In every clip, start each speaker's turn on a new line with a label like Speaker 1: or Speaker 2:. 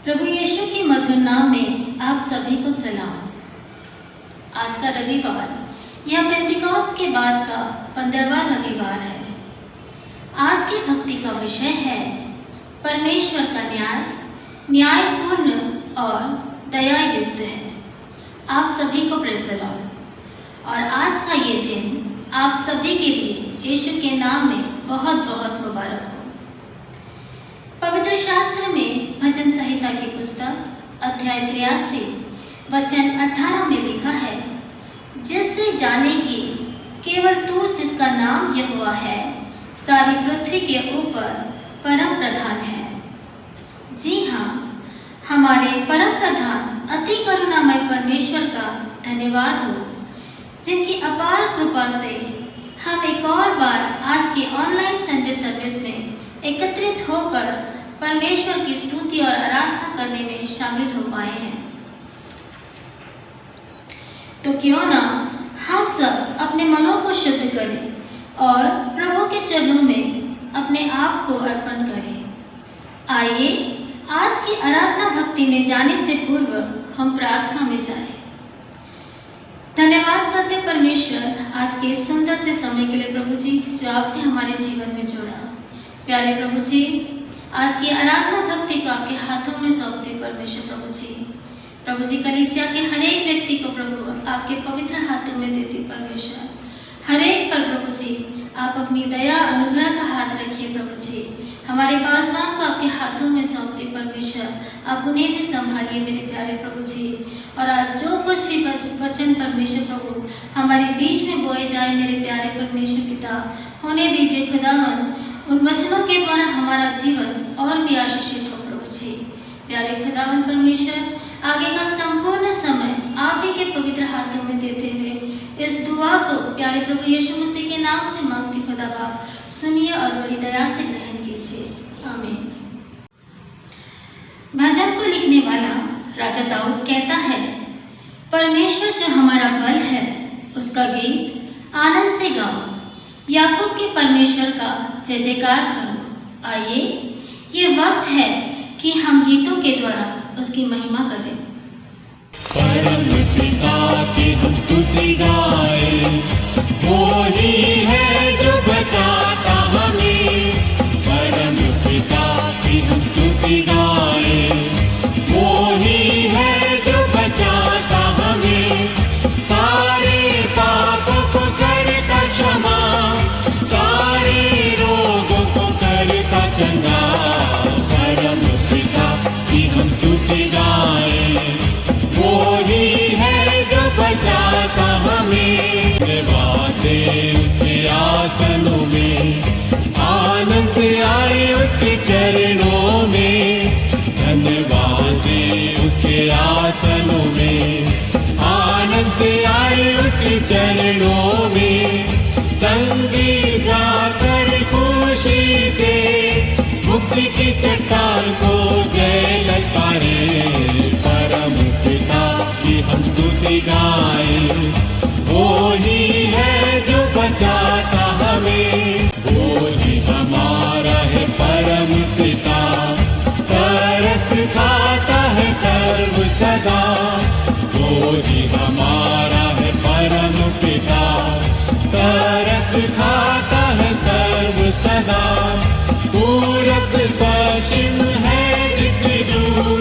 Speaker 1: प्रभु यीशु के मधुर नाम में आप सभी को सलाम। आज का रविवार, यह पेंटिकॉस्ट के बाद का 15वां रविवार है। आज की भक्ति का विषय है परमेश्वर का न्याय, न्यायपूर्ण और दया युक्त है। आप सभी को प्रेज़ द लॉर्ड। और आज का ये दिन आप सभी के लिए यीशु के नाम में बहुत बहुत मुबारक हो। पवित्र शास्त्र में भजन संहिता की पुस्तक अध्याय 83 वचन 18 में लिखा है, जिससे जाने की केवल तू जिसका नाम यहोवा है, सारी पृथ्वी के ऊपर परम प्रधान है। जी हाँ, हमारे परम प्रधान अति करुणामय परमेश्वर का धन्यवाद हो, जिनकी अपार कृपा से हम एक और बार आज की ऑनलाइन संडे सर्विस में एकत्रित होकर परमेश्वर की स्तुति और आराधना करने में शामिल हो पाए हैं। तो क्यों ना हम सब अपने मनों को शुद्ध करें और प्रभु के चरणों में अपने आप को अर्पण करें। आइए आज की आराधना भक्ति में जाने से पूर्व हम प्रार्थना में जाएं। धन्यवाद करते परमेश्वर आज के इस सुंदर से समय के लिए प्रभु जी, जो आपने हमारे जीवन में जोड़ा। प्यारे प्रभु जी, आज की आराधना भक्ति को आपके हाथों में सौंपते परमेश्वर प्रभु जी। प्रभु जी, कलीसिया के हर एक व्यक्ति को प्रभु आपके पवित्र हाथों में देती परमेश्वर। हर एक पर प्रभु जी आप अपनी दया अनुग्रह का हाथ रखिए प्रभु जी। हमारे पासवान को आपके हाथों में सौंपते परमेश्वर, आप उन्हें भी संभालिए मेरे प्यारे प्रभु जी। और आज जो कुछ भी वचन परमेश्वर प्रभु हमारे बीच में बोए जाए मेरे प्यारे परमेश्वर पिता, होने दीजिए खुदावन, उन वचनों के द्वारा हमारा जीवन और भी आशीषित हो प्रभु जी। प्यारे खुदावन परमेश्वर, आगे का संपूर्ण समय आप ही के पवित्र हाथों में देते हुए इस दुआ को प्यारे प्रभु यीशु मसीह के नाम से मांगती खुदा बाप, सुनिए और बड़ी दया से ग्रहण कीजिए। आमीन। भजन को लिखने वाला राजा दाऊद कहता है, परमेश्वर जो हमारा बल है, उसका गीत आनंद से गाओ। याकूब के परमेश्वर का जय जयकार करो। आइए, ये वक्त है कि हम गीतों के द्वारा उसकी महिमा करें।
Speaker 2: परम पिता की हम स्तुति गाएं, वो ही है जो बचाता हमें। परम पिता की हम स्तुति गाएं, वो ही है जो बचाता हमें। सारे पापों को करता क्षमा, सारे रोगों को करता चंगा। परम पिता की हम स्तुति गाएं, वो ही है जो बचाता हमें। बातें उसके आसनों में, आनंद से आए उसके चरणों में। धन्यवाद उसके आसनों में, आनंद से आए उसके चरणों में। संगीत गाकर खुशी से मुक्ति की चट्टान को जय ललकारे। परम पिता की हम स्तुति गाएं, वो ही है जो बचाता हमें। वो ही हमारा है परम पिता, तरस खाता है सर्व सदा। वो ही हमारा है परम पिता, तरस खाता है सर्व सदा। पूरब से पश्चिम है जितनी दूर,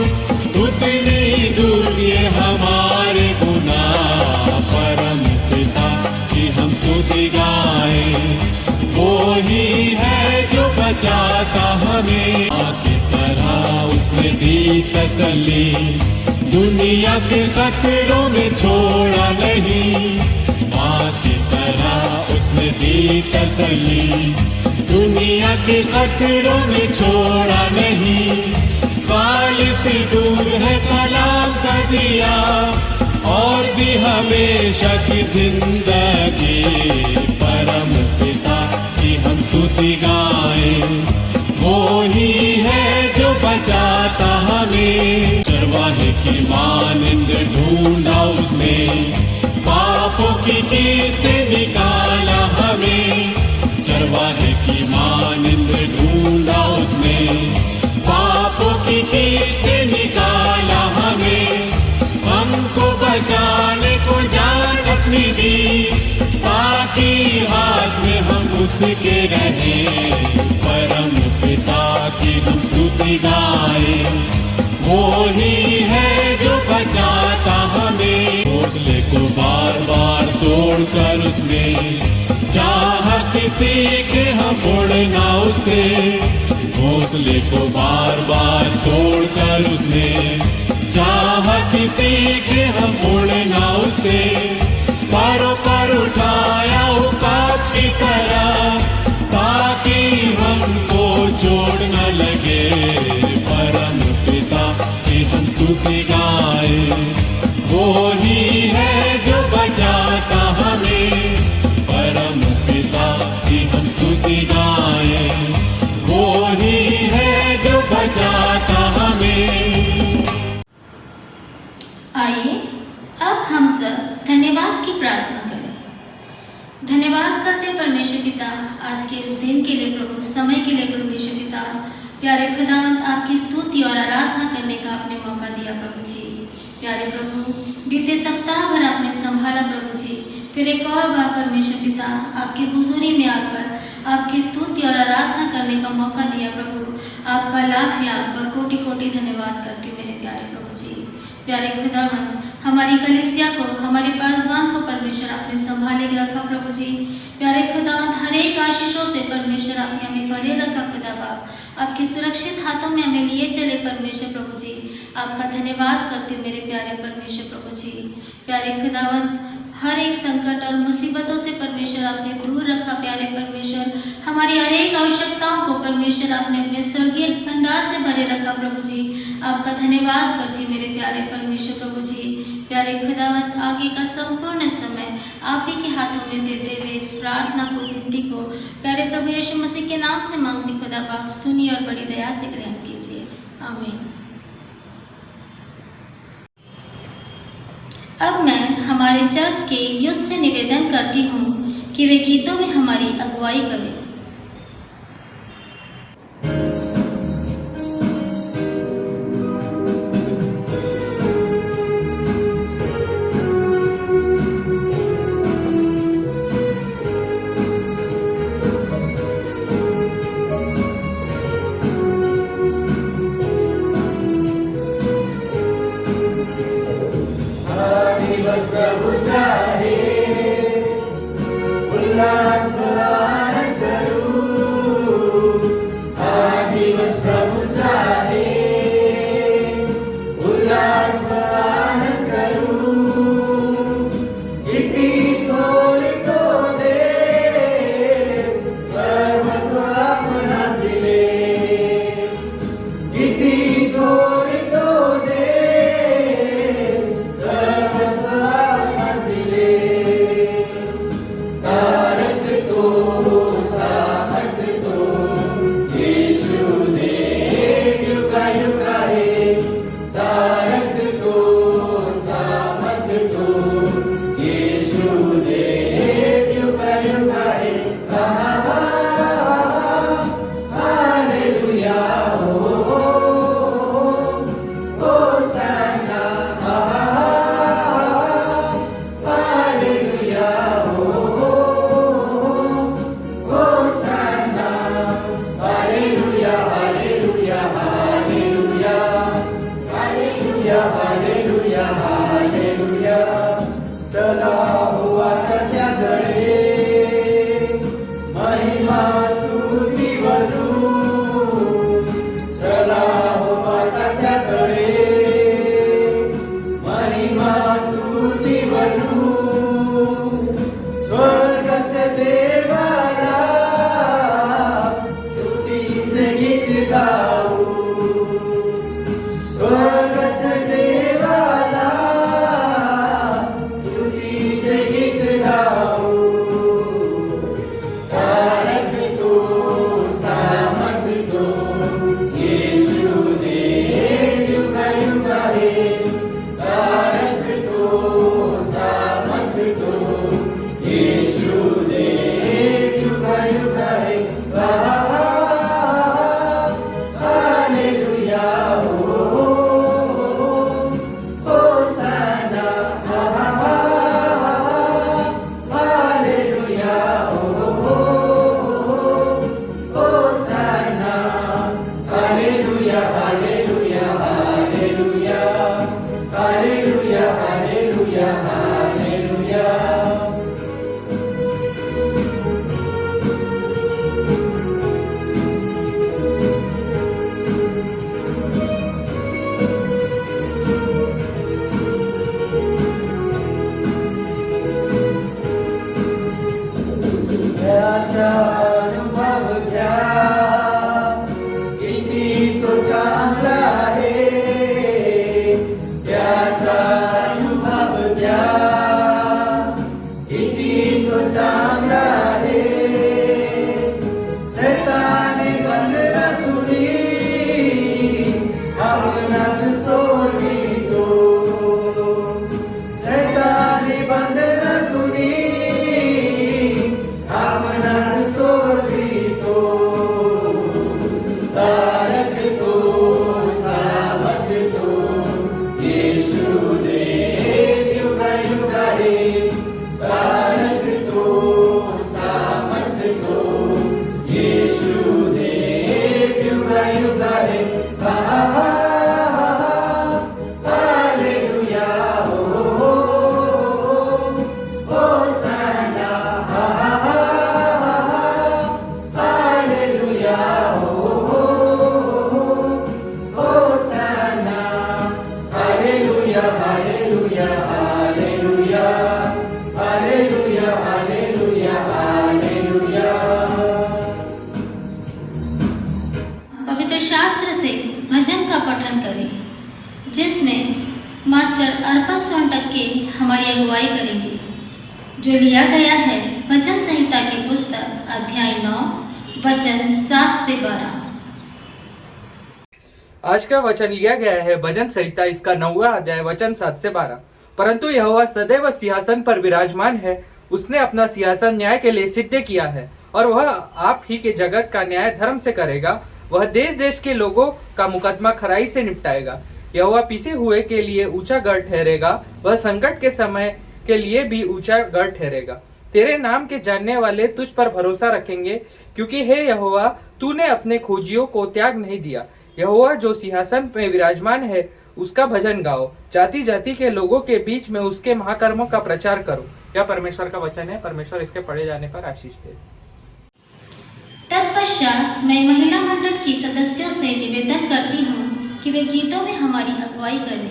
Speaker 2: उतनी दूर ये हमारे गुनाह। परम पिता की हम स्तुति गाएं, वो ही है जो बचाता हमें। माँ की तरह उसने दी तसल्ली, दुनिया के खतरों में छोड़ा नहीं। माँ की तरह उसने दी तसल्ली, दुनिया के खतरों में छोड़ा नहीं। काल से दूर है कलाम का दिया, और भी हमेशा की जिंदगी। परम पिता की हम स्तुति गाएं, वो ही है जो बचाता हमें। चरवाहे की मानिंद ढूंढा उसने, पापों की कील से निकाला हमें। चरवाहे की मानिंद ढूंढा उसने, पापों की कील से निकाला उसके रहे। परम पिता की हम स्तुति गाए, वो ही है जो बचाता हमें। घोंसले को बार बार तोड़ कर उसने चाहा किसी के हम उड़ना उसे। घोंसले को बार बार तोड़ कर उसने चाहा किसी के हम उड़ना उसे। पैरों पर उठाया उकाब की तरह, ताकि हमको चोट न लगे। परम पिता की हम स्तुति गाए, वो ही है जो बचाता हमें। परम पिता की हम स्तुति गाए, वो ही है जो बचाता हमें।
Speaker 1: आइए अब हम सब धन्यवाद की प्रार्थना करें। धन्यवाद करते परमेश्वर पिता, आज के इस दिन के लिए प्रभु, समय के लिए परमेश्वर पिता। प्यारे खुदावंत, आपकी स्तुति और आराधना करने का आपने मौका दिया प्रभु जी। प्यारे प्रभु, बीते सप्ताह भर आपने संभाला प्रभु जी। फिर एक और बार परमेश्वर पिता आपकी हुजूरी में आकर आपकी स्तुति और आराधना करने का मौका दिया प्रभु। आपका लाख लाख और कोटि कोटि धन्यवाद करती हूँ मेरे प्यारे प्रभु जी। प्यारे खुदावंत, हमारी कलीसिया को, हमारे पासवान को परमेश्वर आपने संभाले रखा प्रभु जी। प्यारे खुदावंत, हर एक आशीषों से परमेश्वर आपने हमें भरे रखा खुदा बाप। आपके सुरक्षित हाथों में हमें लिए चले परमेश्वर प्रभु जी। आपका धन्यवाद करती हूँ मेरे प्यारे परमेश्वर प्रभु जी। प्यारे खुदावंत, हर एक संकट और मुसीबतों से परमेश्वर आपने दूर रखा प्यारे परमेश्वर। हमारी हर एक आवश्यकताओं को परमेश्वर आपने अपने स्वर्गीय भंडार से भरे रखा प्रभु जी। आपका धन्यवाद करती हूँ मेरे प्यारे परमेश्वर प्रभु जी। प्यारे खुदावंत, आगे का संपूर्ण समय आप ही के हाथों में देते हुए इस प्रार्थना को, विनती को प्यारे प्रभु यीशु मसीह के नाम से मांगती खुदा बाप, सुनिए और बड़ी दया से ग्रहण कीजिए। आमीन। अब मैं हमारे चर्च के यूथ से निवेदन करती हूँ कि वे गीतों में हमारी अगुवाई करें।
Speaker 3: प्रभु चाहे उल्लास ज्याचा अनुभव घ्या, किती तो चांगला आहे, ज्याचा अनुभव घ्या, किती तो चांगला आहे. शैताने बंधनातुनी आपणास सोडवितो, शैताने बंधनातुनी आपणास सोडवितो. तारकतो, सावधतो, येशू देव युगयुगाने. तारकतो, सावधतो, येशू देव युगयुगाने. हा हा हा हा, हालेलुया, हो हो हो, होसाना. हा हा हा हा, हालेलुया, हो हो हो, होसाना. हालेलुया, हालेलुया, हालेलुया, हालेलुया, हालेलुया, हालेलुया.
Speaker 1: पवित्र शास्त्र से भजन का पठन करें, जिसमें मास्टर अर्पण सोनटक के हमारी अगुवाई करेंगे, जो लिया गया है भजन संहिता की पुस्तक अध्याय 9 वचन 7 से 12।
Speaker 4: आज का वचन लिया गया है भजन संहिता इसका 9वां अध्याय वचन 7 से 12। परंतु यहोवा सदैव सिंहासन पर विराजमान है, उसने अपना सिंहासन न्याय के लिए सिद्ध किया है, और वह आप ही के जगत का न्याय धर्म से करेगा। वह देश देश के लोगों का मुकदमा खराई से निपटाएगा। यहोवा पिसे हुए के लिए ऊंचा गढ़ ठहरेगा, वह संकट के समय के लिए भी ऊंचा गढ़ ठहरेगा। तेरे नाम के जानने वाले तुझ पर भरोसा रखेंगे, क्योंकि हे यहोवा, तूने अपने खोजियों को त्याग नहीं दिया। यहोवा जो सिंहासन में विराजमान है, उसका भजन गाओ, जाति जाति के लोगों के बीच में उसके महाकर्मों का प्रचार करो। यह परमेश्वर का वचन है। परमेश्वर इसके पढ़े जाने पर आशीष दे।
Speaker 1: तत्पश्चात मैं महिला मंडल की सदस्यों से निवेदन करती हूँ कि वे गीतों में हमारी अगुवाई करें।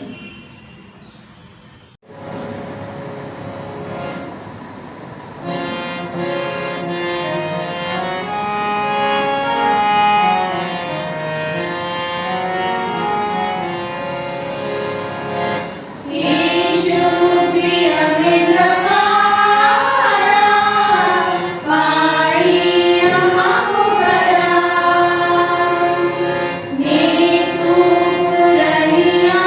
Speaker 5: ने तू पुरनिया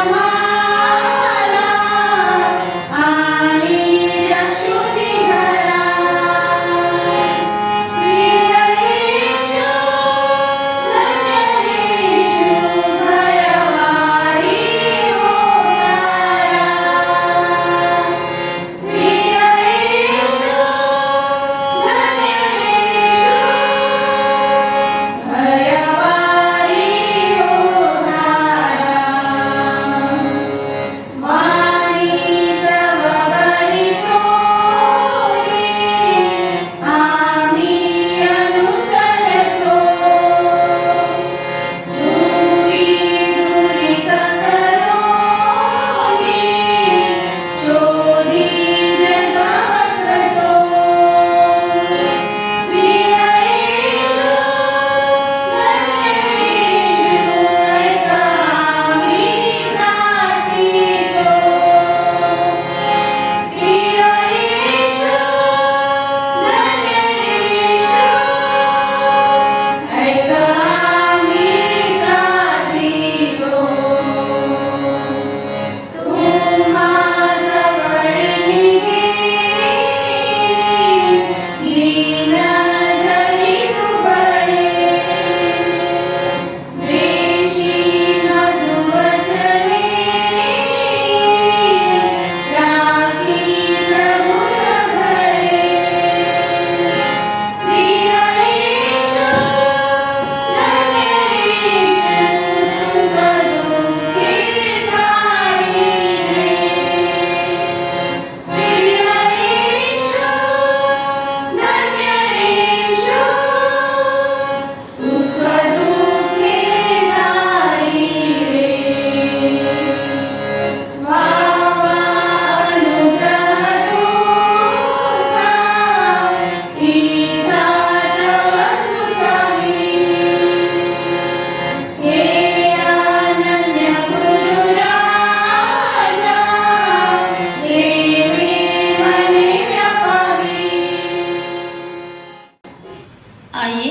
Speaker 1: आइए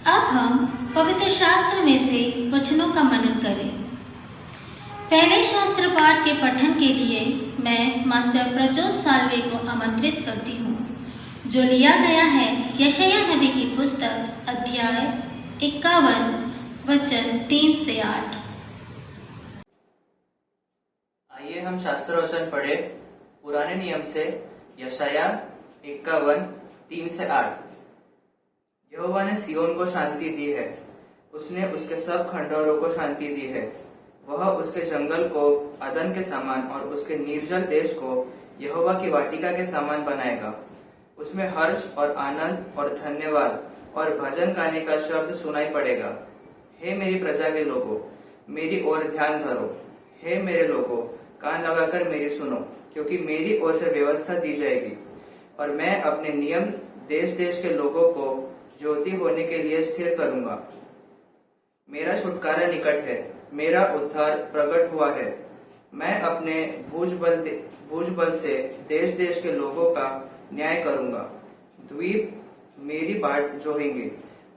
Speaker 1: अब हम पवित्र शास्त्र में से वचनों का मनन करें। पहले शास्त्र पाठ के पठन के लिए मैं मास्टर प्रज्योत साल्वे को आमंत्रित करती हूँ, जो लिया गया है यशायाह नबी की पुस्तक अध्याय 51 वचन 3 से 8।
Speaker 5: आइए हम शास्त्र वचन पढ़े पुराने नियम से यशायाह 51 3 से 8। यहोवा ने सिय्योन को शांति दी है, उसने उसके सब खंडहरों को शांति दी है। वह उसके जंगल को अदन के समान और उसके निर्जल देश को यहोवा की वाटिका के समान बनाएगा। उसमें हर्ष और आनंद और धन्यवाद और भजन गाने का शब्द सुनाई पड़ेगा। हे मेरी प्रजा के लोगों, मेरी ओर ध्यान धरो। हे मेरे लोगों, कान लगाकर मेरी सुनो, क्योंकि मेरी ओर से व्यवस्था दी जाएगी और मैं अपने नियम देश देश के लोगों को ज्योति होने के लिए स्थिर करूंगा। मेरा छुटकारा निकट है, मेरा उद्धार प्रकट हुआ है। मैं अपने भुजबल से देश देश के लोगों का न्याय करूंगा। द्वीप मेरी बाट जोहेंगे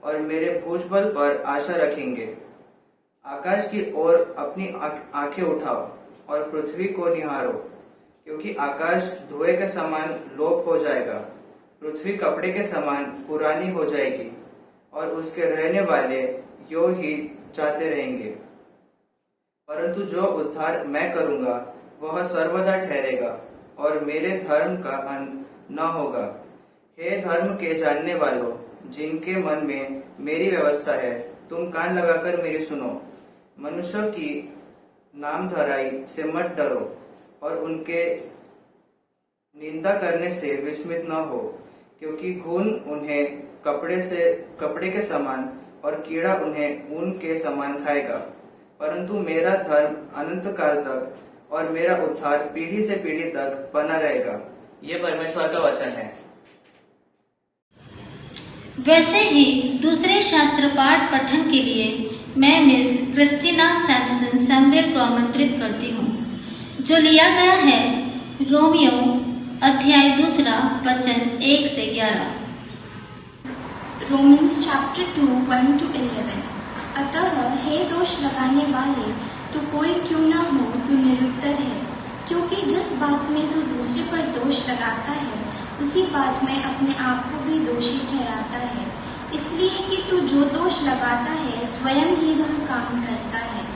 Speaker 5: और मेरे भुजबल पर आशा रखेंगे। आकाश की ओर अपनी आंखें उठाओ और पृथ्वी को निहारो, क्योंकि आकाश धुएं के समान लोप हो जाएगा, पृथ्वी कपड़े के समान पुरानी हो जाएगी और उसके रहने वाले यो ही जाते रहेंगे। परंतु जो उद्धार मैं करूंगा वह सर्वदा ठहरेगा और मेरे धर्म का अंत न होगा। हे धर्म के जानने वालों, जिनके मन में मेरी व्यवस्था है, तुम कान लगाकर मेरी सुनो। मनुष्य की नामधराई से मत डरो और उनके निंदा करने से विस्मित न हो, क्योंकि घुन उन्हें कपड़े के समान और कीड़ा उन्हें ऊन के समान खाएगा। परंतु मेरा धर्म अनंत काल तक और मेरा उद्धार पीढ़ी से पीढ़ी तक बना रहेगा। ये परमेश्वर का वचन है।
Speaker 1: वैसे ही दूसरे शास्त्र पाठ पठन के लिए मैं मिस क्रिस्टीना सैम्सन सैमुएल को आमंत्रित करती हूँ, जो लिया गया है रोमियो अध्याय 2 वचन 1 से 11।
Speaker 6: Romans chapter 2 1 to 11। अतः हे दोष लगाने वाले, तू कोई क्यों ना हो, तू निरुत्तर है, क्योंकि जिस बात में तू दूसरे पर दोष लगाता है उसी बात में अपने आप को भी दोषी ठहराता है, इसलिए कि तू जो दोष लगाता है स्वयं ही वह काम करता है।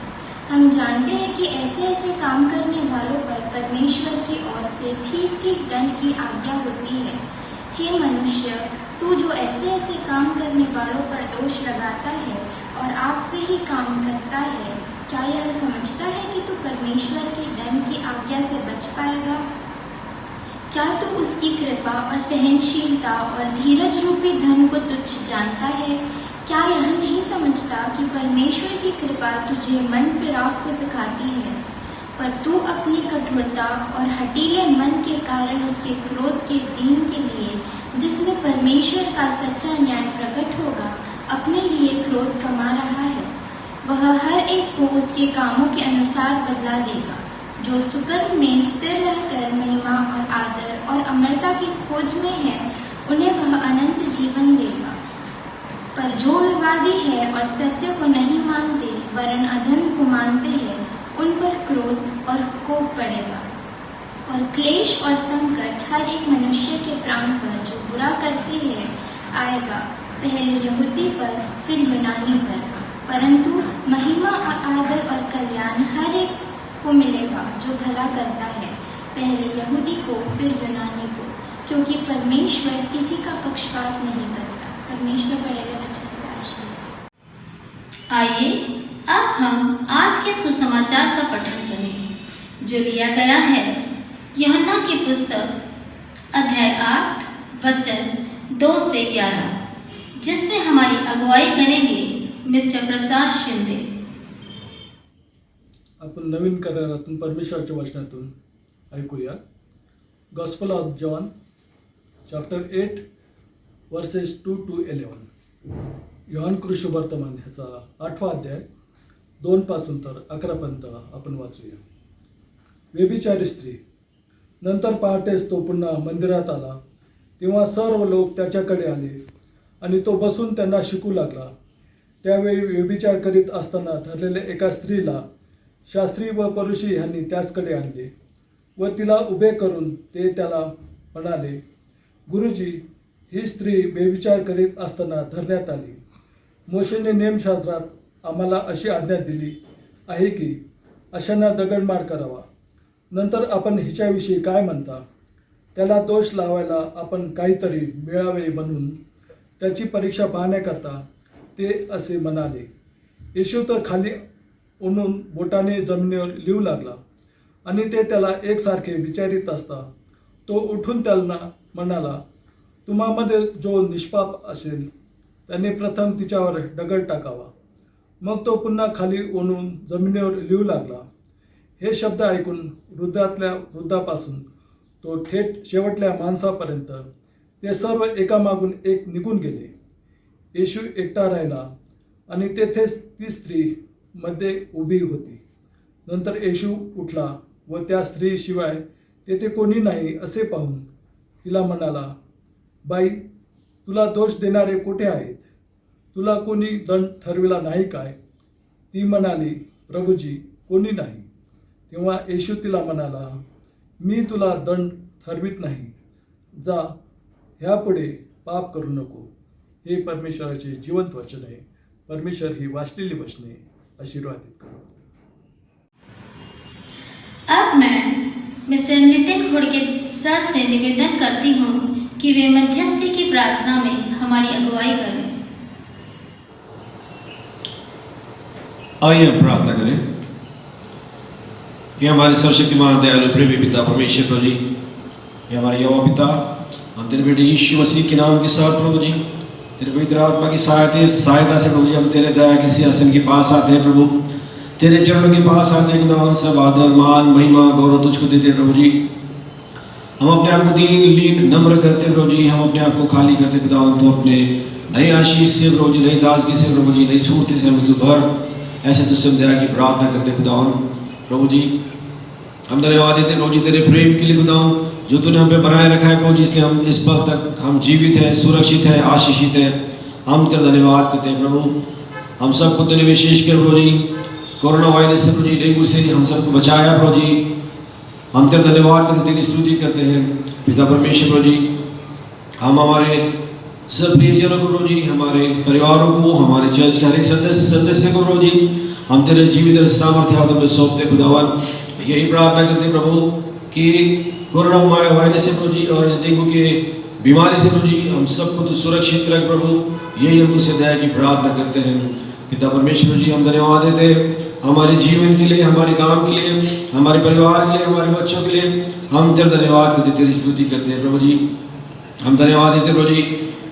Speaker 6: हम जानते हैं कि ऐसे काम करने वालों पर परमेश्वर की ओर से ठीक ठीक दंड की आज्ञा होती है। हे मनुष्य, तू जो ऐसे काम करने वालों पर दोष लगाता है और आप वही काम करता है, क्या यह समझता है कि तू परमेश्वर के दंड की आज्ञा से बच पाएगा? क्या तू उसकी कृपा और सहनशीलता और धीरज रूपी धन को तुच्छ जानता है? क्या यह नहीं समझता कि परमेश्वर की कृपा तुझे मन फिराव को सिखाती है, पर तू अपनी कठोरता और हठीले मन के कारण उसके क्रोध के दिन के लिए, जिसमें परमेश्वर का सच्चा न्याय प्रकट होगा, अपने लिए क्रोध कमा रहा है। वह हर एक को उसके कामों के अनुसार बदला देगा। जो सुकर्म में स्थिर रहकर महिमा और आदर और अमरता की खोज में है, उन्हें वह अनंत जीवन देगा। पर जो विवादी है और सत्य को नहीं मानते वरन अधर्म को मानते हैं, उन पर क्रोध और कोप पड़ेगा और क्लेश और संकट हर एक मनुष्य के प्राण पर जो बुरा करते हैं आएगा, पहले यहूदी पर फिर यूनानी पर। परंतु महिमा और आदर और कल्याण हर एक को मिलेगा जो भला करता है, पहले यहूदी को फिर यूनानी को, क्योंकि परमेश्वर किसी का पक्षपात नहीं करता। परमेश्वर पढ़ेगा वचन का आशीष।
Speaker 1: आइए अब हम आज के सुसमाचार का पठन सुनें, जो लिया गया है यूहन्ना की पुस्तक अध्याय 8 वचन 2 से 11, जिसमें हमारी अगुवाई करेंगे मिस्टर प्रसाद शिंदे।
Speaker 7: आपण नवीन करारातून परमेश्वराच्या वचनातून ऐकूया। Gospel of John chapter 8 verses 2 to 11। Yohan कृष्ण वर्तमान ह्याचा 8वा अध्याय 2 पासून तर 11 पर्यंत आपण वाचूया। व्यभिचारी स्त्री। नंतर पहाटेस तो पुन्हा मंदिरात आला, तेव्हा सर्व लोक त्याच्याकडे आले आणि तो बसून त्यांना शिकू लागला. त्यावेळी व्यभिचार करीत असताना ठरलेल्या एका स्त्रीला शास्त्री व परुषी यांनी त्याचकडे आणले व तिला उभे करून ते त्याला म्हणाले, गुरुजी, ही स्त्री व्यभिचार करीत असताना धरण्यात आली. मोशेने नियमशास्त्रात आम्हाला अशी आज्ञा दिली आहे की अशांना दगडमार करावा. नंतर आपण हिच्याविषयी काय म्हणता? त्याला दोष लावायला आपण काहीतरी मिळावे म्हणून त्याची परीक्षा पाहण्याकरता ते असे म्हणाले. येशू तर खाली ओनून बोटाने जमिनीवर लिहू लागला आणि ते त्याला एकसारखे विचारित असता तो उठून त्यांना म्हणाला, तुम्हामध्ये जो निष्पाप असेल त्याने प्रथम तिच्यावर दगड टाकावा. मग तो पुन्हा खाली ओनून जमिनीवर लिहू लागला. हे शब्द ऐकून वृद्धातल्या वृद्धापासून तो थेट शेवटल्या माणसापर्यंत ते सर्व एकामागून एक निघून गेले. येशू एकटा राहिला आणि तेथेच ती स्त्री मध्ये उभी होती. नंतर येशू उठला व त्या स्त्रीशिवाय तेथे कोणी नाही असे पाहून तिला म्हणाला, बाई, तुला दोष देणारे कुठे आहेत? तुला कोणी दंड ठरविला नाही काय? ती म्हणाली, प्रभूजी, कोणी नाही. तेव्हा येशू तिला म्हणाला, मी तुला दंड ठरवित नाही. जा, ह्यापुढे पाप करू नको. हे परमेश्वराचे जिवंत वचन आहे. परमेश्वर ही वाचलेली वचने आशीर्वादित करो.
Speaker 1: अब मैं मिस्टर नितिन घोड़के सर से निवेदन करती हूँ कि वे मध्यस्थी की प्रार्थना में हमारी अगुवाई करें।
Speaker 8: आइए हम प्रार्थना करें। ये हमारे सर्वशक्तिमान दयालु प्रेमी पिता परमेश्वर प्रभु जी, ये हमारे यहोवा पिता, हम तेरे बेटे यीशु मसीह के नाम के साथ प्रभु जी, तेरे पवित्र आत्मा की सहायता से प्रभु जी हम तेरे दया के सिंहासन के पास आते हैं प्रभु, तेरे चरणों के पास आते हैं। खुदावन सब आदर मान महिमा गौरव तुझको देते हैं प्रभु जी। हम अपने आप को दीन लीन नम्र करते हैं प्रभु जी, हम अपने आप को खाली करते खुदावन। तो अपने नई आशीष से प्रभु जी, नई ताजगी से प्रभु जी, नई स्फूर्ति से हमें तू भर, ऐसे तुझसे दया की प्रार्थना करते खुदावन। प्रभु जी हम धन्यवाद देते प्रभु जी तेरे प्रेम के लिए खुदावन, जो तूने हम पे बनाए रखा है प्रभु जी, इसलिए हम इस पल तक हम जीवित है, सुरक्षित है, आशीषित है। हम तेरा धन्यवाद करते हैं प्रभु। हम सबको तेरे विशेष कर प्रभु जी कोरोना वायरस से प्रभु जी, डेंगू से हम सबको बचाया प्रभु जी। हम तेरा धन्यवाद करते, तेरी स्तुति करते हैं पिता परमेश्वर प्रभु जी। हम हमारे सब प्रियजनों को प्रभु जी, हमारे परिवारों को, हमारे चर्च के हर एक सदस्य को प्रभु जी, हम तेरे जीवित और सामर्थ्य हाथों में सौंपते खुदावन। यही प्रार्थना करते प्रभु कि कोरोना वायरस से प्रभु जी और इस डेंगू के बीमारी से प्रभु जी हम सबको तो सुरक्षित रख प्रभु। यही हम तुझसे दया की प्रार्थना करते हैं पिता परमेश्वर जी। हम धन्यवाद देते हमारे जीवन के लिए, हमारे काम के लिए, हमारे परिवार के लिए, हमारे बच्चों के लिए। हम तेरा धन्यवाद करते, तेरी स्तुति करते हैं प्रभु जी। हम धन्यवाद देते प्रभु जी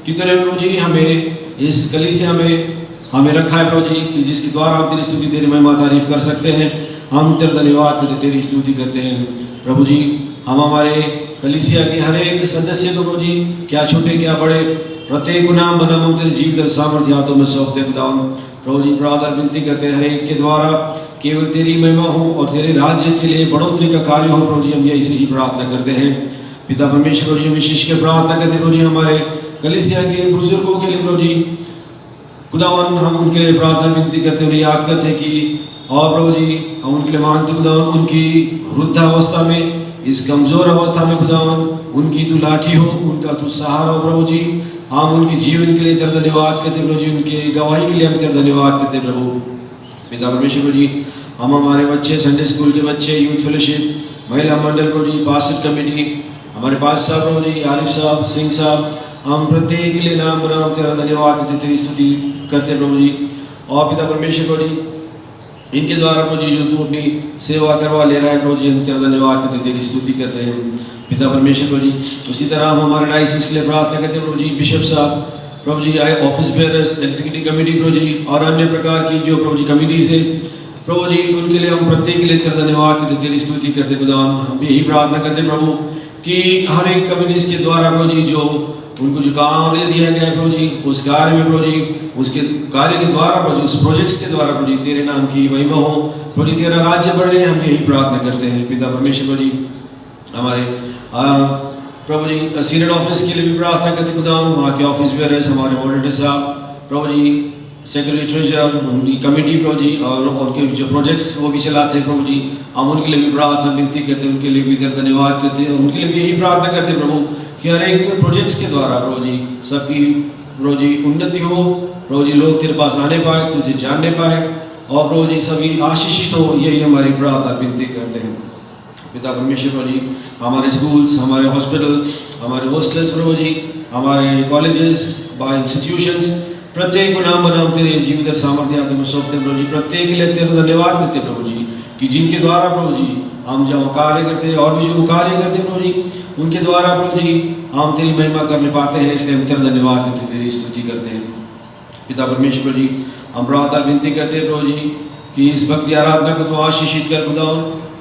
Speaker 8: कि तेरे प्रभु जी हमें इस कलीसिया में हमें रखा है प्रभु जी, कि जिसके द्वारा हम तेरी स्तुति, तेरी महिमा तारीफ कर सकते हैं। हम तेरा धन्यवाद करते, तेरी स्तुति करते हैं प्रभु जी। हम हमारे कलीसिया के हर एक सदस्य को प्रभु जी, क्या छोटे क्या बड़े, प्रत्येक को नाम बना हम तेरे जीवित और सामर्थ्य हाथों में सौंपते खुदावन। प्रभु जी प्रार्थना विनती करते हर एक के द्वारा केवल तेरी महिमा हो और तेरे राज्य के लिए बढ़ोतरी का कार्य हो प्रभु जी। हम यही से ही प्रार्थना करते हैं पिता परमेश्वर प्रभु जी। विशेष कर प्रार्थना करते प्रभु जी हमारे कलीसिया के बुजुर्गों के लिए प्रभु जी खुदावन। हम उनके लिए प्रार्थना विनती करते, उन्हें याद करते कि और प्रभु जी हम उनके लिए मानते खुदावन, उनकी वृद्धावस्था में, इस कमजोर अवस्था में खुदावन उनकी तू लाठी हो, उनका तू सहारा हो प्रभु जी। हम उनके जीवन के लिए तेरा धन्यवाद करते प्रभु जी, उनके गवाही के लिए हम तेरा धन्यवाद करते प्रभु पिता परमेश्वर प्रभु जी। हम हमारे बच्चे, संडे स्कूल के बच्चे, यूथ फेलोशिप, महिला मंडल प्रभु जी, पास्टर कमेटी, हमारे पास साहब प्रभु जी, आरिफ साहब, सिंह साहब, हम प्रत्येक के लिए नाम बना तेरा धन्यवाद करते, तेरी स्तुति करते प्रभु जी। और पिता परमेश्वर प्रभु जी इनके द्वारा प्रभु जी जो तू अपनी सेवा करवा ले रहा है प्रभु जी, हम तेरा धन्यवाद करते, तेरी स्तुति करते हैं पिता परमेश्वर प्रभु जी। उसी तरह हम हमारे डायसिस के लिए प्रार्थना करते हैं प्रभु जी। बिशप साहब प्रभु जी, आए ऑफिस बेयरर्स, एग्जीक्यूटिव कमेटी प्रभु जी, और अन्य प्रकार की जो प्रभु जी कमिटीज है प्रभु जी, उनके लिए हम प्रत्येक के लिए तेरा धन्यवाद करते, तेरी स्तुति करते खुदावन। हम यही प्रार्थना करते प्रभु कि हर एक कमिटीज के द्वारा प्रभु जी जो उनको जो काम दे दिया गया है प्रभु जी, उस कार्य में प्रभु जी, उसके कार्य के द्वारा प्रभु जी, उस प्रोजेक्ट्स के द्वारा प्रभु जी तेरे नाम की महिमा हो प्रभु जी, तेरा राज्य बढ़े। हम यही प्रार्थना करते हैं पिता परमेश्वर प्रभु जी। हमारे प्रभु जी सीनेट ऑफिस के लिए भी प्रार्थना करते खुदावन, वहाँ के ऑफिस बेयरर्स, हमारे मॉडरेटर साहब, प्रभु जी सेक्रेटरी ट्रेजरर, उनकी कमेटी प्रभु जी, और उनके जो प्रोजेक्ट्स वो भी चलाते हैं प्रभु जी, हम उनके लिए भी प्रार्थना विनती करते हैं, उनके लिए भी धन्यवाद करते हैं, उनके लिए भी यही प्रार्थना करते हैं प्रभु कि हर एक प्रोजेक्ट्स के द्वारा प्रभु जी सबकी प्रभु जी उन्नति हो, प्रभु जी लोग तेरे पास आने पाए, तुझे जानने पाए, और प्रभु जी सभी आशीषित हो, यही हमारी प्रार्थना विनती करते हैं। पिता परमेश्वर प्रभु जी, हमारे स्कूल्स, हमारे हॉस्पिटल, हमारे हॉस्टल्स प्रभु जी, हमारे कॉलेजेस, बाय इंस्टीट्यूशंस, प्रत्येक को नाम बनाम तेरे जीवित सामर्थ्य हाथों में सौंपते प्रभु जी, प्रत्येक के लिए तेरा धन्यवाद करते प्रभु जी कि जिनके द्वारा प्रभु जी हम जो कार्य करते हैं, और भी जो कार्य करते प्रभु जी, उनके द्वारा प्रभु जी हम तेरी महिमा करने पाते हैं, इसलिए हम तेरा धन्यवाद करते, तेरी स्तुति करते हैं। पिता परमेश्वर प्रभु जी, हम प्रार्थना विनती करते हैं प्रभु जी कि इस भक्ति आराधना को तो आशीषित कर खुदावन,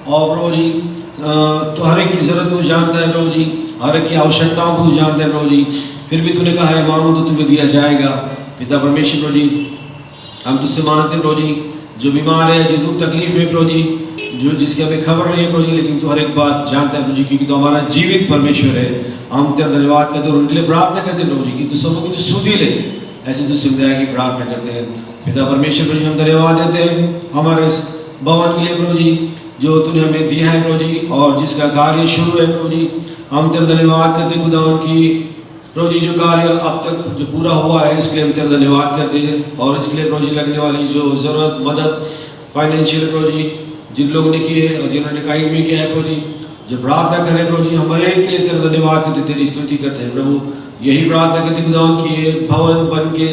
Speaker 8: और प्रभु जी तो हर एक की जरूरत को जानता है प्रभु जी, हर एक की आवश्यकताओं को जानता है प्रभु जी, फिर भी तूने कहा है मांगो तो तुम्हें दिया जाएगा। पिता परमेश्वर प्रभु जी, हम तुझसे मांगते प्रभु जी, जो बीमार है, जो दुख तकलीफ में प्रभु जी, जो जिसकी हमें खबर नहीं है प्रभु जी, लेकिन तू हर एक बात जानता है प्रभु जी, क्योंकि तो हमारा जीवित परमेश्वर है। हम तेरा धन्यवाद करते हैं और उनके लिए प्रार्थना करते हैं प्रभु जी कि तू सबको की सुधी ले, ऐसे तो समुदाय की प्रार्थना करते हैं। पिता परमेश्वर प्रभु जी, हम धन्यवाद देते हैं हमारे इस भवन के लिए प्रभु जी, जो तूने हमें दिया है प्रभु जी, और जिसका कार्य शुरू है प्रभु जी, हम तेरा धन्यवाद करते खुदा उनकी प्रभु जी जो कार्य अब तक जो पूरा हुआ है, इसके लिए हम तेरा धन्यवाद करते हैं, और इसके लिए प्रभु जी लगने वाली जो ज़रूरत, मदद, फाइनेंशियल प्रभु जी जिन लोगों ने की है और जिन्होंने काइंड में किया है प्रभु जी, जो प्रार्थना करें प्रभु जी, हमारे के लिए तेरा धन्यवाद करते, तेरी स्तुति करते हैं प्रभु। यही प्रार्थना करते खुदा की ये भवन बन के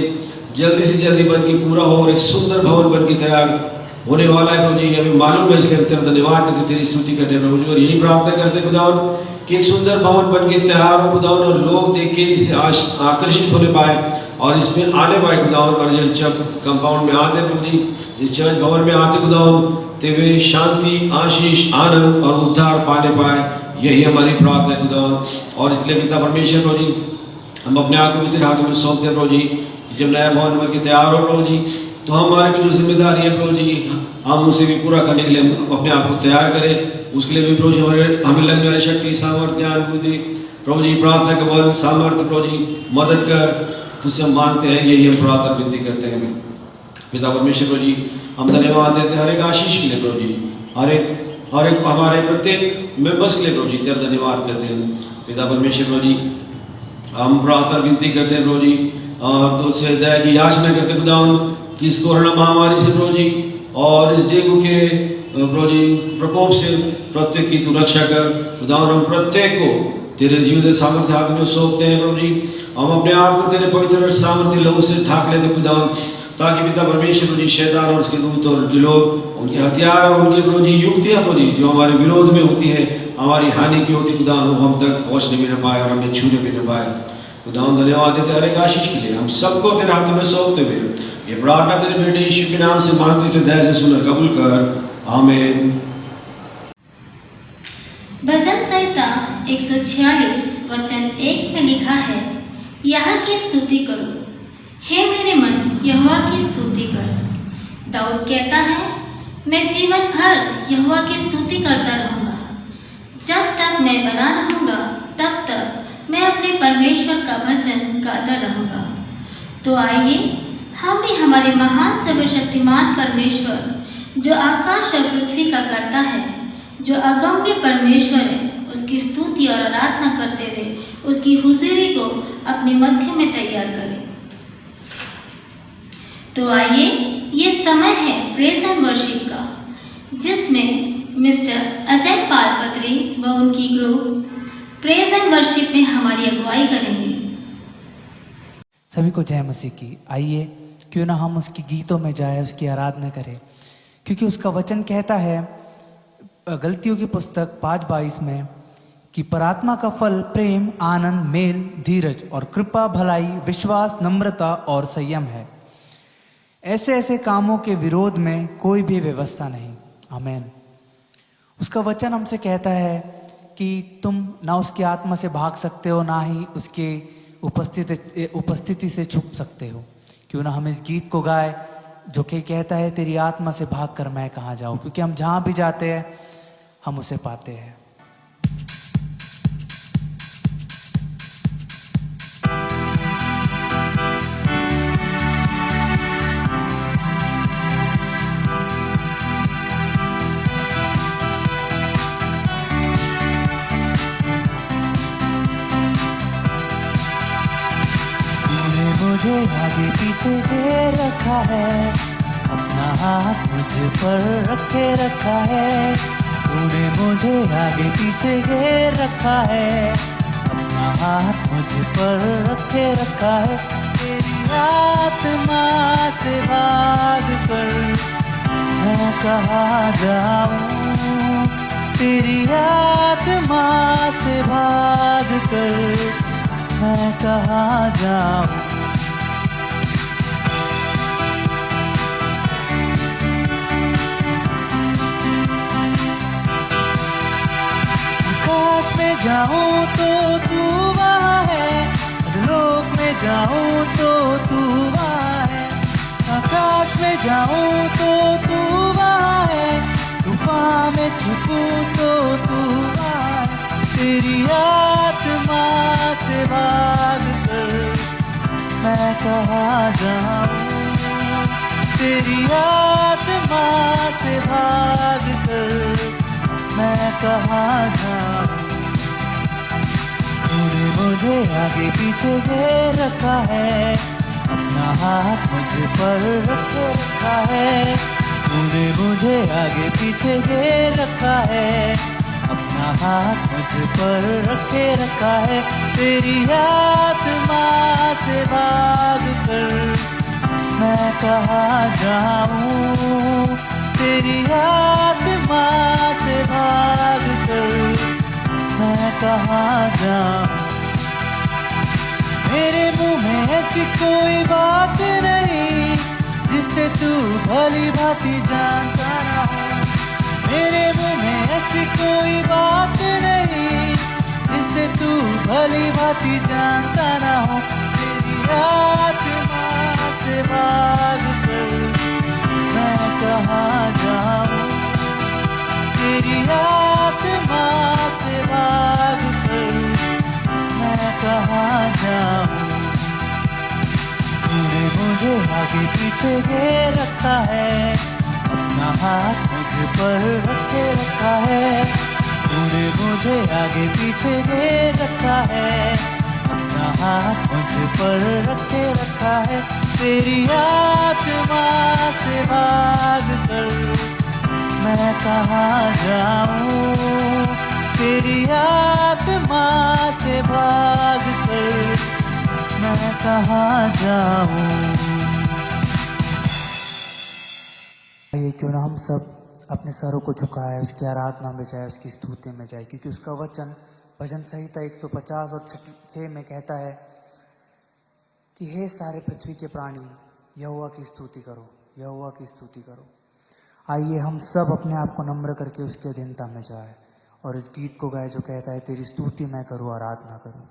Speaker 8: जल्दी से जल्दी बन के पूरा हो, और एक सुंदर भवन बन के तैयार होने वाला है प्रभु जी, हमें मालूम है, इसलिए हम तेरा धन्यवाद करते, तेरी स्तुति करते हैं प्रभु जी। और यही प्रार्थना करते खुदावन कि एक सुंदर भवन बन के तैयार हो खुदावन, और लोग देख के इसे आकर्षित होने पाए और इसमें आने पाए खुदावन, और जब कंपाउंड में आते प्रभु जी, इस चर्च भवन में आते खुदावन, ते वे शांति, आशीष, आनंद और उद्धार पाने पाए, यही हमारी प्रार्थना है खुदावन। और इसलिए पिता परमेश्वर प्रभु जी, हम अपने आप को भी तेरे हाथों में सौंपते हैं प्रभु जी, जब नया भवन बन के तैयार हो प्रभु जी, तो हमारे भी जो जिम्मेदारी है प्रभु जी, हम उसे भी पूरा करने के लिए हम अपने आप को तैयार करें। उसके लिए भी प्रभु जी हमें लगने वाली शक्ति, सामर्थ्य, ज्ञान, बुद्धि प्रभु जी, प्रार्थना का बल, सामर्थ्य प्रभु जी मदद कर, तुझसे हम मांगते हैं, यही हम प्रार्थना विनती करते हैं। पिता परमेश्वर प्रभु जी, हम धन्यवाद देते हैं हर एक आशीष के लिए प्रभु जी, हर एक हमारे प्रत्येक मेंबर्स के लिए प्रभु जी तेरा धन्यवाद करते हैं। पिता परमेश्वर प्रभु जी, हम प्रार्थना विनती करते हैं प्रभु जी, और तुझसे दया की याचना करते खुदावन कि इस कोरोना महामारी से प्रभु जी, और इस डेंगू के प्रभु जी प्रकोप से प्रत्येक की तू रक्षा कर खुदावन। हम प्रत्येक को तेरे जीवित सामर्थ्य हाथ में सौंपते हैं प्रभु जी, हम अपने आप को तेरे पवित्र सामर्थ्य लहू से ढाक लेते खुदावन, ताकि पिता परमेश्वर प्रभु जी शैतान और उसके दूत और उनके लोग, उनके हथियार और उनके प्रभु जी युक्तियाँ प्रभु जी जो हमारे विरोध में होती है, हमारी हानि की होती खुदावन, वो हम तक पहुँचने भी न पाए और हमें छूने भी न पाए खुदावन। धन्यवाद देते हर एक आशीष के लिए, हम सबको तेरे हाथों में सौंपते हुए ये प्रार्थना तेरे बेटे यीशु के नाम से मांगते थे, दया से सुनकर कबूल कर, आमीन।
Speaker 1: भजन संहिता 146 वचन 1 में लिखा है, यहाँ की स्तुति करो, हे मेरे मन यहोवा की स्तुति कर। दाऊद कहता है, मैं जीवन भर यहोवा की स्तुति करता रहूँगा, जब तक मैं बना रहूँगा तब तक मैं अपने परमेश्वर का भजन गाता रहूँगा। तो आइए हम भी हमारे महान सर्वशक्तिमान परमेश्वर जो आकाश और पृथ्वी का करता है, जो अगम्य परमेश्वर है, उसकी स्तुति और आराधना करते हुए उसकी हुजूरी को अपने मध्य में तैयार करें। तो आइए, ये समय है प्रेज एंड वर्शिप का, जिसमें मिस्टर अजय पालपत्री व उनकी ग्रुप प्रेज एंड वर्शिप में हमारी अगुवाई करेंगे।
Speaker 9: सभी को जय मसीह की। आइए क्यों ना हम उसके गीतों में जाए, उसकी आराधना करें, क्योंकि उसका वचन कहता है गलतियों की पुस्तक 5:22 में कि परात्मा का फल प्रेम, आनंद, मेल, धीरज और कृपा, भलाई, विश्वास, नम्रता और संयम है। ऐसे ऐसे कामों के विरोध में कोई भी व्यवस्था नहीं। आमीन। उसका वचन हमसे कहता है कि तुम ना उसकी आत्मा से भाग सकते हो, ना ही उसके उपस्थिति से छुप सकते हो। क्यों ना हम इस गीत को गाए जो कि कहता है, तेरी आत्मा से भाग कर मैं कहाँ जाऊँ, क्योंकि हम जहाँ भी जाते हैं हम उसे पाते हैं। मुझे आगे पीछे घेर रखा है, अपना हाथ मुझ पर रखे रखा है। तूने मुझे आगे पीछे घेर रखा है, अपना हाथ मुझ पर रखे रखा है। तेरी आत्मा से भाग कर मैं कहाँ जाऊँ, तेरी आत्मा से भाग कर मैं कहाँ जाऊँ। आकाश में जाऊँ तो तू वहाँ है, लोक में जाऊँ तो तू वहाँ है। आकाश में जाऊँ तो तू वहाँ है, तूफान में छुपूं तो तू वहाँ है। तेरी आत्मा से भाग कर मैं कहाँ जाऊँ, तेरी आत्मा से भाग कर मैं कहाँ जाऊँ। तूने मुझे आगे पीछे घेर रखा है, अपना हाथ मुझ पर रखे रखा है। तूने मुझे आगे पीछे घेर रखा है, अपना हाथ मुझ पर रखे रखा है। तेरी आत्मा से भाग कर मैं कहाँ जाऊँ, तेरी आत्मा से भाग कर मैं कहाँ जाऊँ। मेरे मुंह में ऐसी कोई बात नहीं जिससे तू भली भांति जानता ना हो। मेरे मुंह में ऐसी कोई बात नहीं जिससे तू भली भांति जानता ना हो। तेरी आत्मा से भाग कर मैं कहाँ जाऊँ, तेरी आत्मा से भाग कर मैं कहाँ जाऊँ। तूने मुझे आगे पीछे घेर रखा है, अपना हाथ मुझ पर रखे रखा है। तूने मुझे आगे पीछे घेर रखा है, अपना हाथ मुझ पर रखे रखा है। तेरी आत्मा से भाग कर मैं कहाँ जाऊँ, तेरी आत्मा से भाग कर मैं कहाँ जाऊँ।
Speaker 10: ये क्यों ना हम सब अपने सरों को झुकाए, उसकी आराधना में जाए, उसकी स्तुति में जाए, क्योंकि उसका वचन भजन संहिता 150 और 6 में कहता है कि हे सारे पृथ्वी के प्राणी यहोवा की स्तुति करो, यहोवा की स्तुति करो। आइए हम सब अपने आप को नम्र करके उसकी अधीनता में जाए और इस गीत को गाए जो कहता है तेरी स्तुति मैं करूँ, आराधना करूँ।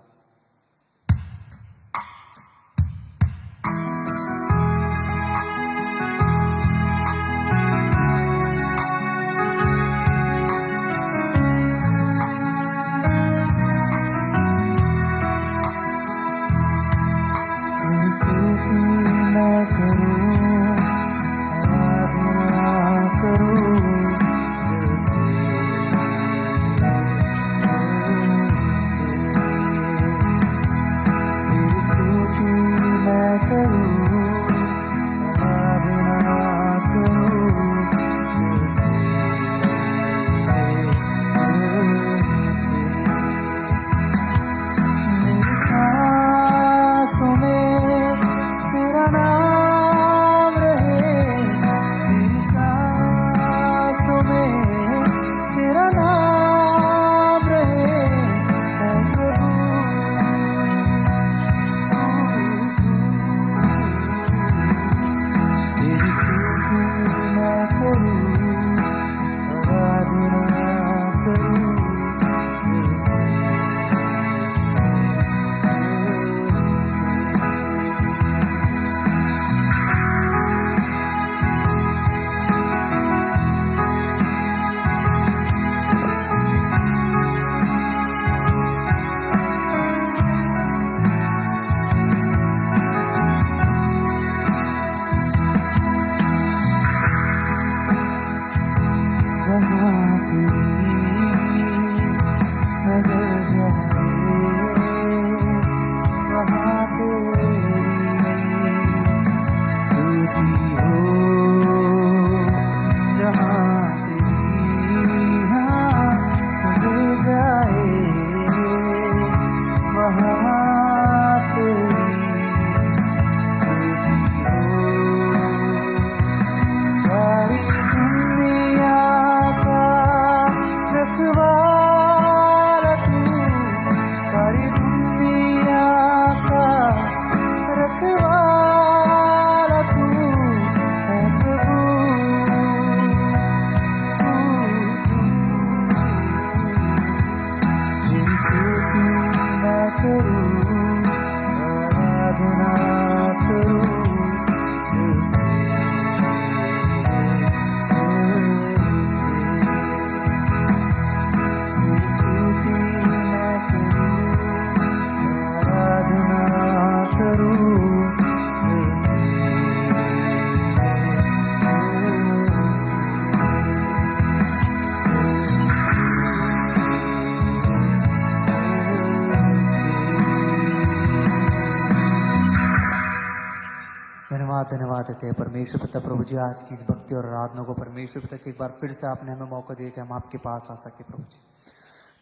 Speaker 10: धन्यवाद धन्यवाद देते हैं परमेश्वर पिता प्रभु जी, आज की इस भक्ति और आराधना को परमेश्वर पिता कि एक बार फिर से आपने हमें मौका दिया कि हम आपके पास आ सके प्रभु जी।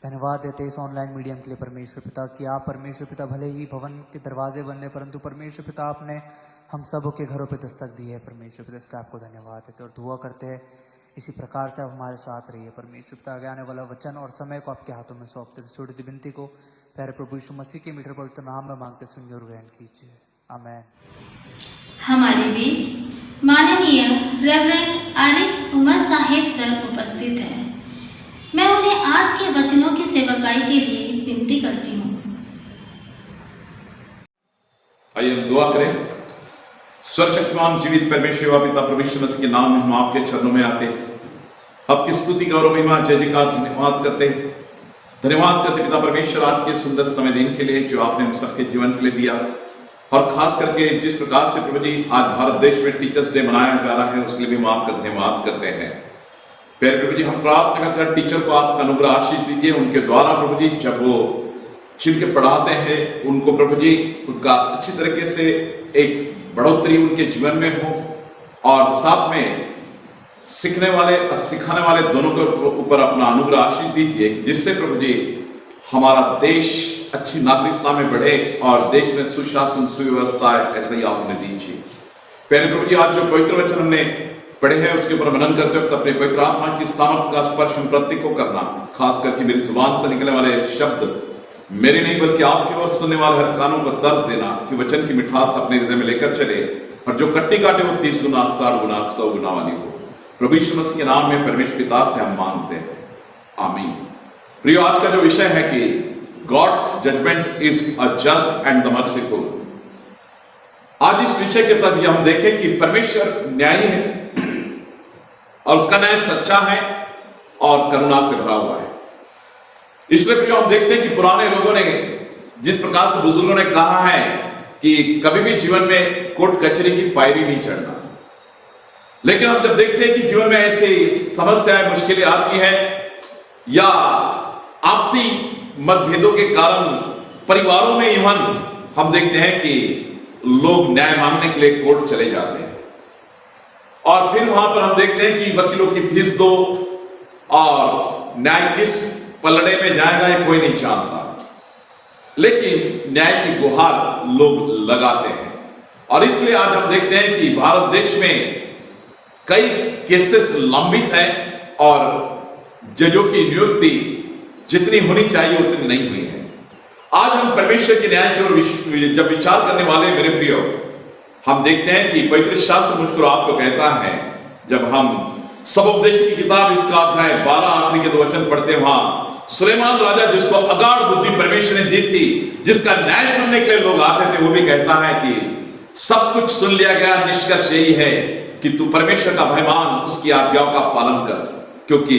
Speaker 10: धन्यवाद देते हैं इस ऑनलाइन मीडियम के लिए परमेश्वर पिता कि आप परमेश्वर पिता भले ही भवन के दरवाजे बंद परंतु परमेश्वर पिता आपने हम सब के घरों पे दस्तक दी है परमेश्वर पिता, इसका आपको धन्यवाद देते और दुआ करते हैं इसी प्रकार से आप हमारे साथ रहिए परमेश्वर पिता। आगे आने वाला वचन और समय को आपके हाथों में सौंपते छोटी सी विनती को प्यारे प्रभु यीशु मसीह के मीठे पवित्र नाम में मांगते सुनिए और ग्रहण कीजिए, आमीन।
Speaker 1: हमारे बीच माननीय रेवरेंड आरिफ उमर साहिब सर उपस्थित हैं। मैं उन्हें आज के वचनों की सेवकाई के लिए विनती करती हूँ।
Speaker 11: आइए हम दुआ करें। सर्वशक्तिमान जीवित परमेश्वर पिता प्रभु यीशु मसीह के नाम में हम आपके चरणों में आते हैं, आपकी स्तुति गौरव महिमा जय जयकार धन्यवाद करते हैं। धन्यवाद करते पिता परमेश्वर आज के सुंदर समय दिन के लिए जो आपने हम सबके जीवन के लिए दिया, और खास करके जिस प्रकार से प्रभु जी आज भारत देश में टीचर्स डे मनाया जा रहा है उसके लिए भी हम आपका धन्यवाद करते हैं। प्यारे प्रभु जी हम प्रार्थना करते हैं टीचर को आपका अनुग्रह आशीष दीजिए, उनके द्वारा प्रभु जी जब वो चुन के पढ़ाते हैं उनको प्रभु जी उनका अच्छी तरीके से एक बढ़ोतरी उनके जीवन में हो, और साथ में सीखने वाले और सिखाने वाले दोनों के ऊपर अपना अनुग्रह आशीष दीजिए जिससे प्रभु जी हमारा देश अच्छी नागरिकता में बढ़े और देश में सुशासन सुव्यवस्था ऐसे ही आपने दीजिए। प्यारे प्रभु जी आज जो पवित्र वचन हमने पढ़े हैं उसके ऊपर मनन करते वक्त अपने पवित्र आत्मा की सामर्थ्य का स्पर्श हम प्रत्येक को करना, खास करके मेरी जुबान से निकलने वाले शब्द मेरे नहीं बल्कि आपके और सुनने वाले हर कानों को तर्ज देना कि वचन की मिठास अपने हृदय में लेकर चले, और जो कट्टी काटे वो 30 गुना 60 गुना 100 गुना वाली हो। प्रभु यीशु मसीह के नाम में परमेश्वर पिता से हम मांगते हैं, आमीन। प्रियो आज का जो विषय है कि God's judgement is a just and the merciful. आज इस विषय के तहत हम देखें कि परमेश्वर न्यायी है और उसका न्याय सच्चा है और करुणा से भरा हुआ है। इसलिए प्रियो हम देखते हैं कि पुराने लोगों ने जिस प्रकार से बुजुर्गों ने कहा है कि कभी भी जीवन में कोर्ट कचहरी की पायरी नहीं चढ़ना, लेकिन हम जब देखते हैं कि जीवन में ऐसी समस्याएं मुश्किलें आती हैं या आपसी मतभेदों के कारण परिवारों में इवन हम देखते हैं कि लोग न्याय मांगने के लिए कोर्ट चले जाते हैं, और फिर वहां पर हम देखते हैं कि वकीलों की फीस दो और न्याय किस पलड़े में जाएगा ये कोई नहीं जानता, लेकिन न्याय की गुहार लोग लगाते हैं। और इसलिए आज हम देखते हैं कि भारत देश में कई केसेस लंबित हैं और जजों की नियुक्ति जितनी होनी चाहिए उतनी नहीं हुई है। आज हम परमेश्वर के न्याय की ओर जब विचार करने वाले मेरे प्रियो, हम देखते हैं कि पवित्र शास्त्र मुझको आपको कहता है, जब हम सबोपदेश की किताब इसका अध्याय 12 आखिरी के 2 वचन पढ़ते हैं, वहां सुलेमान राजा जिसको अगाध बुद्धि परमेश्वर ने दी थी, जिसका न्याय सुनने के लिए लोग आते थे, वो भी कहता है कि सब कुछ सुन लिया गया, निष्कर्ष यही है कि तू परमेश्वर का भय मान, उसकी आज्ञाओं का पालन कर, क्योंकि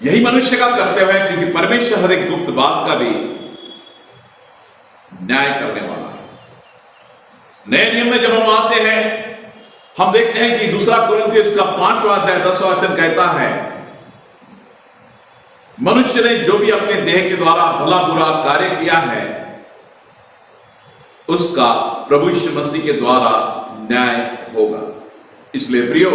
Speaker 11: यही मनुष्य का कर्तव्य है, क्योंकि परमेश्वर हर एक गुप्त बात का भी न्याय करने वाला है। नए नियम में जब हम आते हैं हम देखते हैं कि 2 कुरिन्थियों का 5वां अध्याय 10वां वचन कहता है, मनुष्य ने जो भी अपने देह के द्वारा भला बुरा कार्य किया है उसका प्रभु यीशु मसीह के द्वारा न्याय होगा। इसलिए प्रियो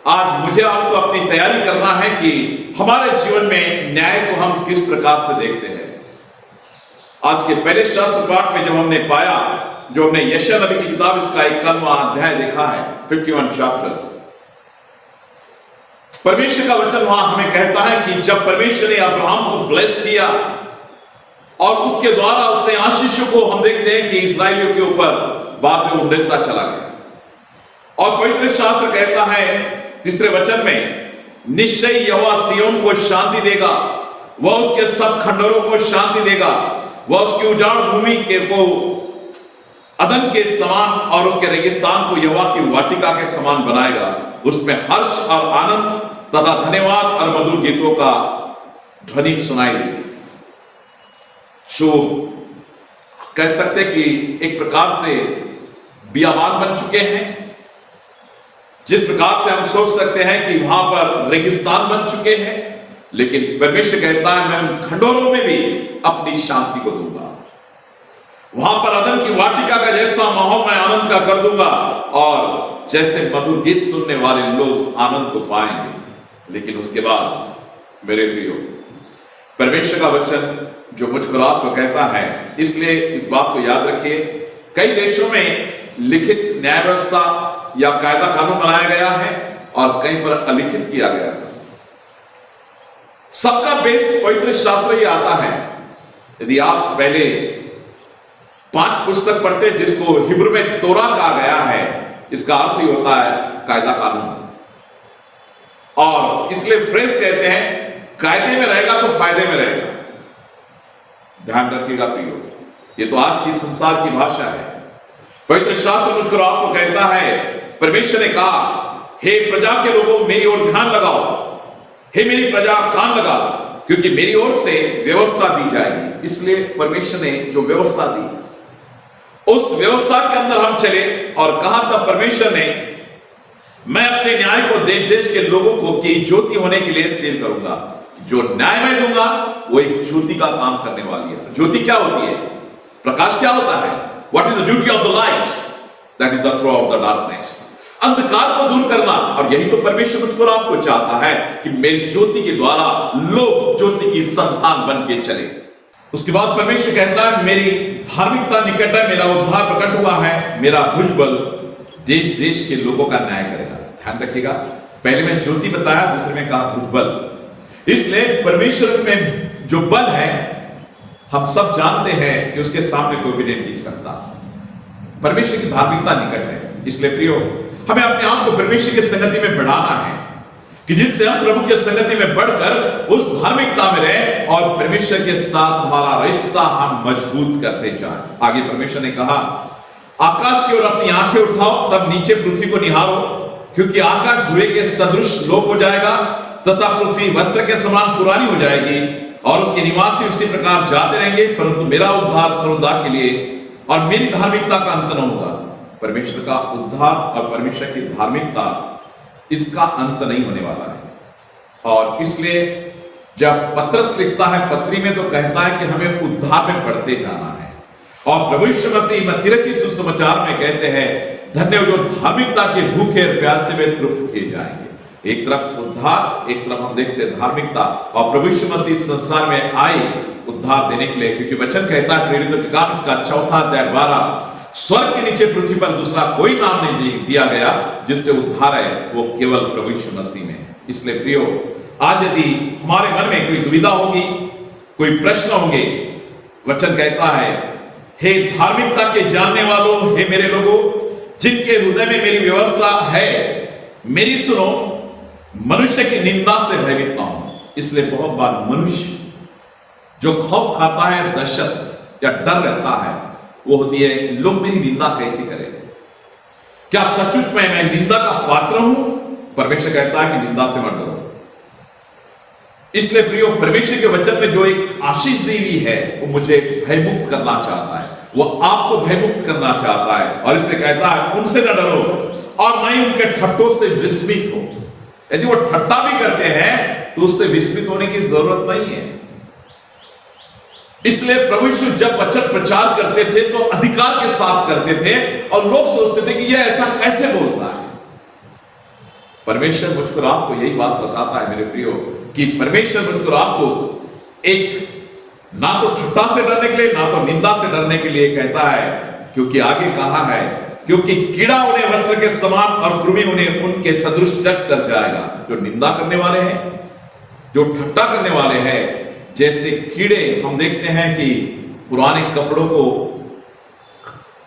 Speaker 11: आज मुझे आपको अपनी तैयारी करना है कि हमारे जीवन में न्याय को हम किस प्रकार से देखते हैं। आज के पहले शास्त्र पाठ में जब हमने पाया, जो हमने यशायाह नबी की किताब इसका 51वां अध्याय देखा है, 51 चैप्टर, परमेश्वर का वचन वहां हमें कहता है कि जब परमेश्वर ने अब्राहम को ब्लेस किया और उसके द्वारा उसने आशीषों को हम देखते हैं कि इस्राएलियों के ऊपर बाद में उंडेलता चला गया, और पवित्र शास्त्र कहता है 3 वचन में, निश्चय यहोवा सिय्योन को शांति देगा, वह उसके सब खंडहरों को शांति देगा, वह उसकी उजाड़ भूमि के को अदन के समान और उसके रेगिस्तान को यहोवा की वाटिका के समान बनाएगा, उसमें हर्ष और आनंद तथा धन्यवाद और मधुर गीतों का ध्वनि सुनाई देगी। जो कह सकते कि एक प्रकार से बियाबान बन चुके हैं, जिस प्रकार से हम सोच सकते हैं कि वहां पर रेगिस्तान बन चुके हैं, लेकिन परमेश्वर कहता है मैं उन खंडोरों में भी अपनी शांति को दूंगा। वहां पर अदन की वाटिका का जैसा माहौल मैं आनंद का कर दूंगा और जैसे मधुर गीत सुनने वाले लोग आनंद को पाएंगे। लेकिन उसके बाद मेरे प्रियो, परमेश्वर का वचन जो मुझको रात को कहता है, इसलिए इस बात को याद रखिए, कई देशों में लिखित न्याय व्यवस्था या कायदा कानून बनाया गया है और कहीं पर अलिखित किया गया है। सबका बेस पवित्र शास्त्र ही आता है। यदि आप पहले 5 पुस्तक पढ़ते जिसको हिब्रू में तोरा कहा गया है, इसका अर्थ ही होता है कायदा कानून। और इसलिए फ्रेज कहते हैं कायदे में रहेगा तो फायदे में रहेगा। ध्यान रखिएगा प्रियो, ये तो आज की संसार की भाषा है। पवित्र शास्त्र मुझको आपको कहता है, परमेश्वर ने कहा, हे प्रजा के लोगों मेरी ओर ध्यान लगाओ, हे मेरी प्रजा कान लगा, क्योंकि मेरी ओर से व्यवस्था दी जाएगी। इसलिए परमेश्वर ने जो व्यवस्था दी, उस व्यवस्था के अंदर हम चले। और कहा तब परमेश्वर ने, मैं अपने न्याय को देश देश के लोगों को की ज्योति होने के लिए स्थिर करूंगा। जो न्याय मैं दूंगा वो एक ज्योति का काम करने वाली है। ज्योति क्या होती है? प्रकाश क्या होता है? What is the duty of the light? That is the throw of the darkness. अंधकार को दूर करना। और यही तो परमेश्वर मुझको आपको चाहता है कि मेरी ज्योति के द्वारा लोग ज्योति की संतान बन के चले। उसके बाद परमेश्वर कहता है, मेरी धार्मिकता निकट है, मेरा उद्धार प्रकट हुआ है, मेरा भुजबल देश देश के लोगों का न्याय करेगा। ध्यान रखिएगा, पहले मैं ज्योति बताया, दूसरे में कहा भुजबल। इसलिए परमेश्वर में जो बल है, हम सब जानते हैं कि उसके सामने कोई भी नहीं टिक सकता। परमेश्वर की धार्मिकता निकट है। इसलिए प्रियो, हमें अपने आप को परमेश्वर की संगति में बढ़ाना है कि जिससे हम प्रभु की संगति में बढ़कर उस धार्मिकता में रहे और परमेश्वर के साथ हमारा रिश्ता हम मजबूत करते जाएं। आगे परमेश्वर ने कहा, आकाश की ओर अपनी आंखें उठाओ, तब नीचे पृथ्वी को निहारो, क्योंकि आकाश धुएं के सदृश लोप हो जाएगा तथा पृथ्वी वस्त्र के समान पुरानी हो जाएगी और उसके निवासी उसी प्रकार जाते रहेंगे, परंतु मेरा उद्धार सर्वदा के लिए और मेरी धार्मिकता का अंत न होगा। परमेश्वर का उद्धार और परमेश्वर की धार्मिकता, इसका अंत नहीं होने वाला है। और इसलिए जब पत्रस लिखता है पत्री में, तो कहता है कि हमें उद्धार में बढ़ते जाना है। और प्रभु यीशु मसीह मत्ती सुसमाचार में कहते हैं, धन्य जो धार्मिकता के भूखे और प्यासे में तृप्त किए जाएंगे। एक तरफ उद्धार, एक तरफ हम देखते हैं धार्मिकता। और प्रभु यीशु मसीह संसार में आए उद्धार देने के लिए, क्योंकि वचन कहता है प्रेरितों के काम इसका 4 अध्याय 12, स्वर्ग के नीचे पृथ्वी पर दूसरा कोई नाम नहीं दिया गया जिससे उद्धार है, वो केवल प्रभु यीशु मसीह में। इसलिए प्रियो, आज यदि हमारे मन में कोई दुविधा होगी, कोई प्रश्न होंगे, वचन कहता है, हे धार्मिकता के जानने वालों, हे मेरे लोगों, जिनके हृदय में मेरी व्यवस्था है, मेरी सुनो, मनुष्य की निंदा से भयभीत ना हो। इसलिए बहुत बार मनुष्य जो खौफ खाता है, दहशत या डर रहता है, वो होती है लोग मेरी निंदा कैसी करेंगे, क्या सचमुच में मैं निंदा का पात्र हूं? परमेश्वर कहता है कि निंदा से मत डरो। इसलिए प्रियो, परमेश्वर के वचन में जो एक आशीष दी हुई है, वो मुझे भयमुक्त करना चाहता है, वो आपको भयमुक्त करना चाहता है। और इसलिए कहता है, उनसे न डरो और न ही उनके ठट्टों से विस्मित हो। यदि वो ठट्टा भी करते हैं तो उससे विस्मित होने की जरूरत नहीं है। इसलिए प्रभु यीशु जब वचन प्रचार करते थे तो अधिकार के साथ करते थे और लोग सोचते थे कि यह ऐसा कैसे बोलता है। परमेश्वर मुझको आपको यही बात बताता है मेरे प्रियो, कि परमेश्वर मुझको आपको एक ना तो ठट्टा से डरने के लिए, ना तो निंदा से डरने के लिए कहता है, क्योंकि आगे कहा है, क्योंकि कीड़ा उन्हें वस्त्र के समान और कृमि उन्हें उनके सदृश चट कर जाएगा। जो निंदा करने वाले हैं, जो ठट्टा करने वाले हैं, जैसे कीड़े हम देखते हैं कि पुराने कपड़ों को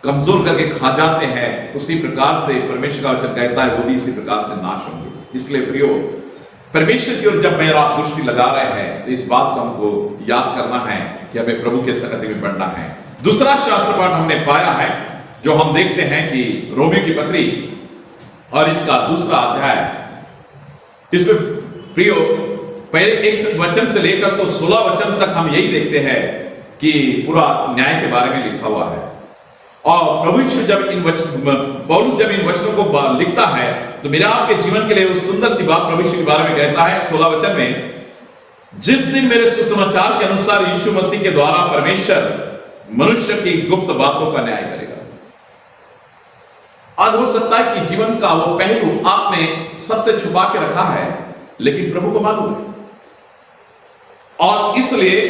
Speaker 11: कमजोर करके खा जाते हैं, उसी प्रकार से परमेश्वर का वचन कहता है वो भी इसी प्रकार से नाश होंगे। इसलिए प्रियो, परमेश्वर की ओर जब मेरा दृष्टि लगा रहे हैं तो इस बात को हमको याद करना है कि हमें प्रभु के संगति में बढ़ना है। दूसरा शास्त्र पाठ हमने पाया है जो हम देखते हैं कि रोमियो की पत्री और इसका 2 अध्याय, इसमें प्रियो पहले 1 वचन से लेकर तो 16 वचन तक हम यही देखते हैं कि पूरा न्याय के बारे में लिखा हुआ है। और प्रभु यीशु जब पौलुस जब इन वचनों को लिखता है तो मेरे आपके जीवन के लिए उस सुंदर सी बात प्रभु यीशु के बारे में कहता है 16 वचन में, जिस दिन मेरे सुसमाचार के अनुसार यीशु मसीह के द्वारा परमेश्वर मनुष्य की गुप्त बातों का न्याय करेगा। आज हो सकता है कि जीवन का वो पहलू आपने सबसे छुपा के रखा है, लेकिन प्रभु को मालूम है। और इसलिए